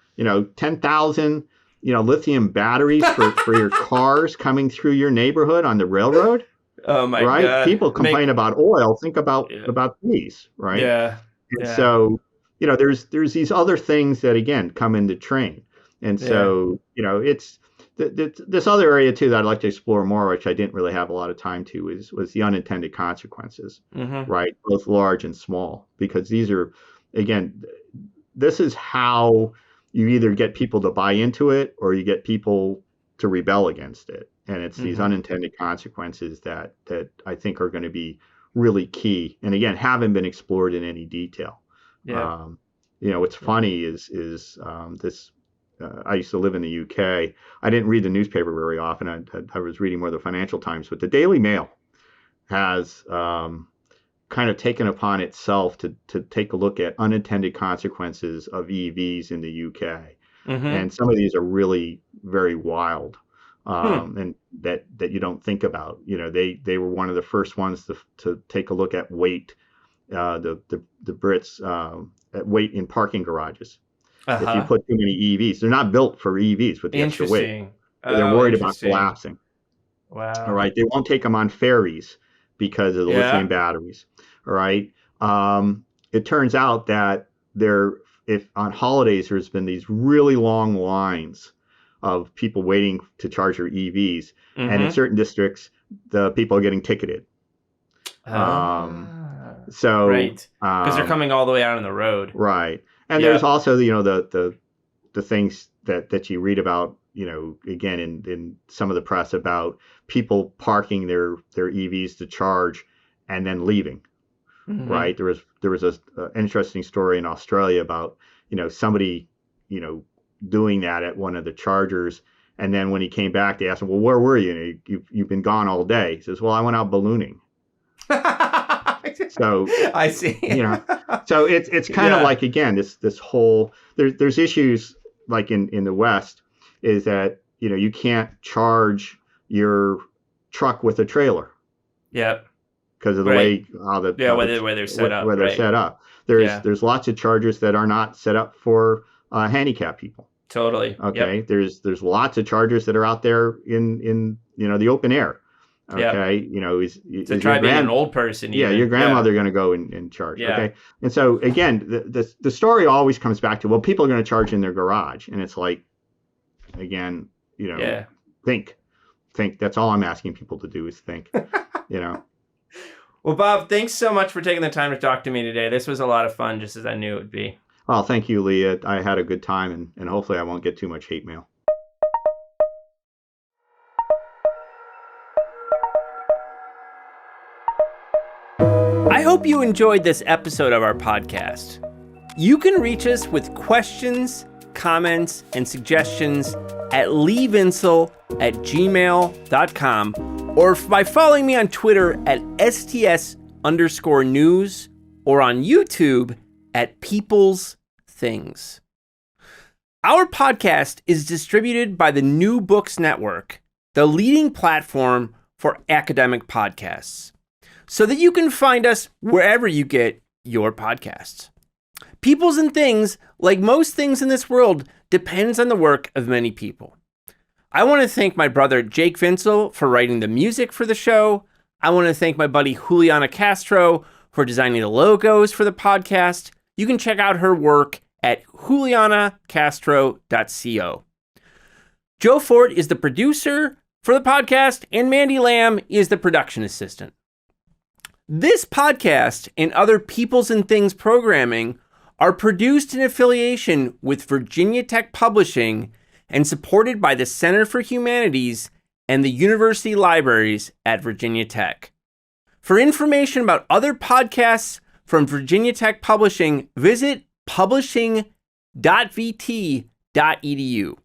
10,000, lithium batteries for your cars coming through your neighborhood on the railroad? Oh my Right? God. People complain Make about oil. Think yeah. about these, right? Yeah. And Yeah. so, there's these other things that again come into train, and Yeah. so it's this other area too that I'd like to explore more, which I didn't really have a lot of time to, was the unintended consequences, Mm-hmm. right? Both large and small, because these are, again, this is how you either get people to buy into it or you get people to rebel against it. And it's these Mm-hmm. unintended consequences that I think are going to be really key. And again, haven't been explored in any detail. Yeah. Um, what's funny is this. I used to live in the UK. I didn't read the newspaper very often. I was reading more of the Financial Times, but the Daily Mail has kind of taken upon itself to take a look at unintended consequences of EVs in the UK. Mm-hmm. And some of these are really very wild, Hmm. and that you don't think about. They were one of the first ones to take a look at weight, the Brits, at weight in parking garages. If you Uh-huh. put too many EVs, they're not built for EVs with the extra weight. Interesting. They're Oh, worried about interesting. collapsing. All Wow. right, they won't take them on ferries because of the lithium Yeah. batteries. All right, it turns out that if on holidays there's been these really long lines of people waiting to charge their EVs, and in Mm-hmm. certain districts the people are getting ticketed. Um, Ah. so Right. Because they're coming all the way out on the road. right, and there's Yep. also the things that you read about, again in some of the press about people parking their EVs to charge and then leaving. Mm-hmm. Right? There was a interesting story in Australia about somebody you know doing that at one of the chargers. And then when he came back, they asked him, well, where were you? And you've been gone all day. He says, well, I went out ballooning. So I see. So it's kind of like, again, this whole, there's issues like in the West is that, you can't charge your truck with a trailer. Yep. Because of the way where they're set up. Where they're set up. There's lots of chargers that are not set up for handicapped people. Totally. Okay. Yep. There's lots of chargers that are out there in the open air. Okay. Yep. So try being an old person. Yeah, your grandmother going to go and charge. Yeah. Okay. And so again, the story always comes back to, well, people are going to charge in their garage, and it's like, again, think. That's all I'm asking people to do is think. Well, Bob, thanks so much for taking the time to talk to me today. This was a lot of fun, just as I knew it would be. Well, thank you, Lee. I had a good time, and hopefully I won't get too much hate mail. I hope you enjoyed this episode of our podcast. You can reach us with questions, comments, and suggestions at leevinsel@gmail.com or by following me on Twitter at STS_news or on YouTube at People's Things. Our podcast is distributed by the New Books Network, the leading platform for academic podcasts, so that you can find us wherever you get your podcasts. People's and Things, like most things in this world, depends on the work of many people. I want to thank my brother Jake Vinsel for writing the music for the show. I want to thank my buddy Juliana Castro for designing the logos for the podcast. You can check out her work at julianacastro.co. Joe Ford is the producer for the podcast, and Mandy Lamb is the production assistant. This podcast and other People's and Things programming are produced in affiliation with Virginia Tech Publishing and supported by the Center for Humanities and the University Libraries at Virginia Tech. For information about other podcasts from Virginia Tech Publishing, visit publishing.vt.edu.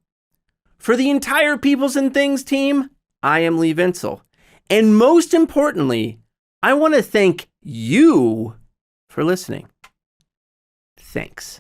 For the entire People's and Things team, I am Lee Vinsel. And most importantly, I want to thank you for listening. Thanks.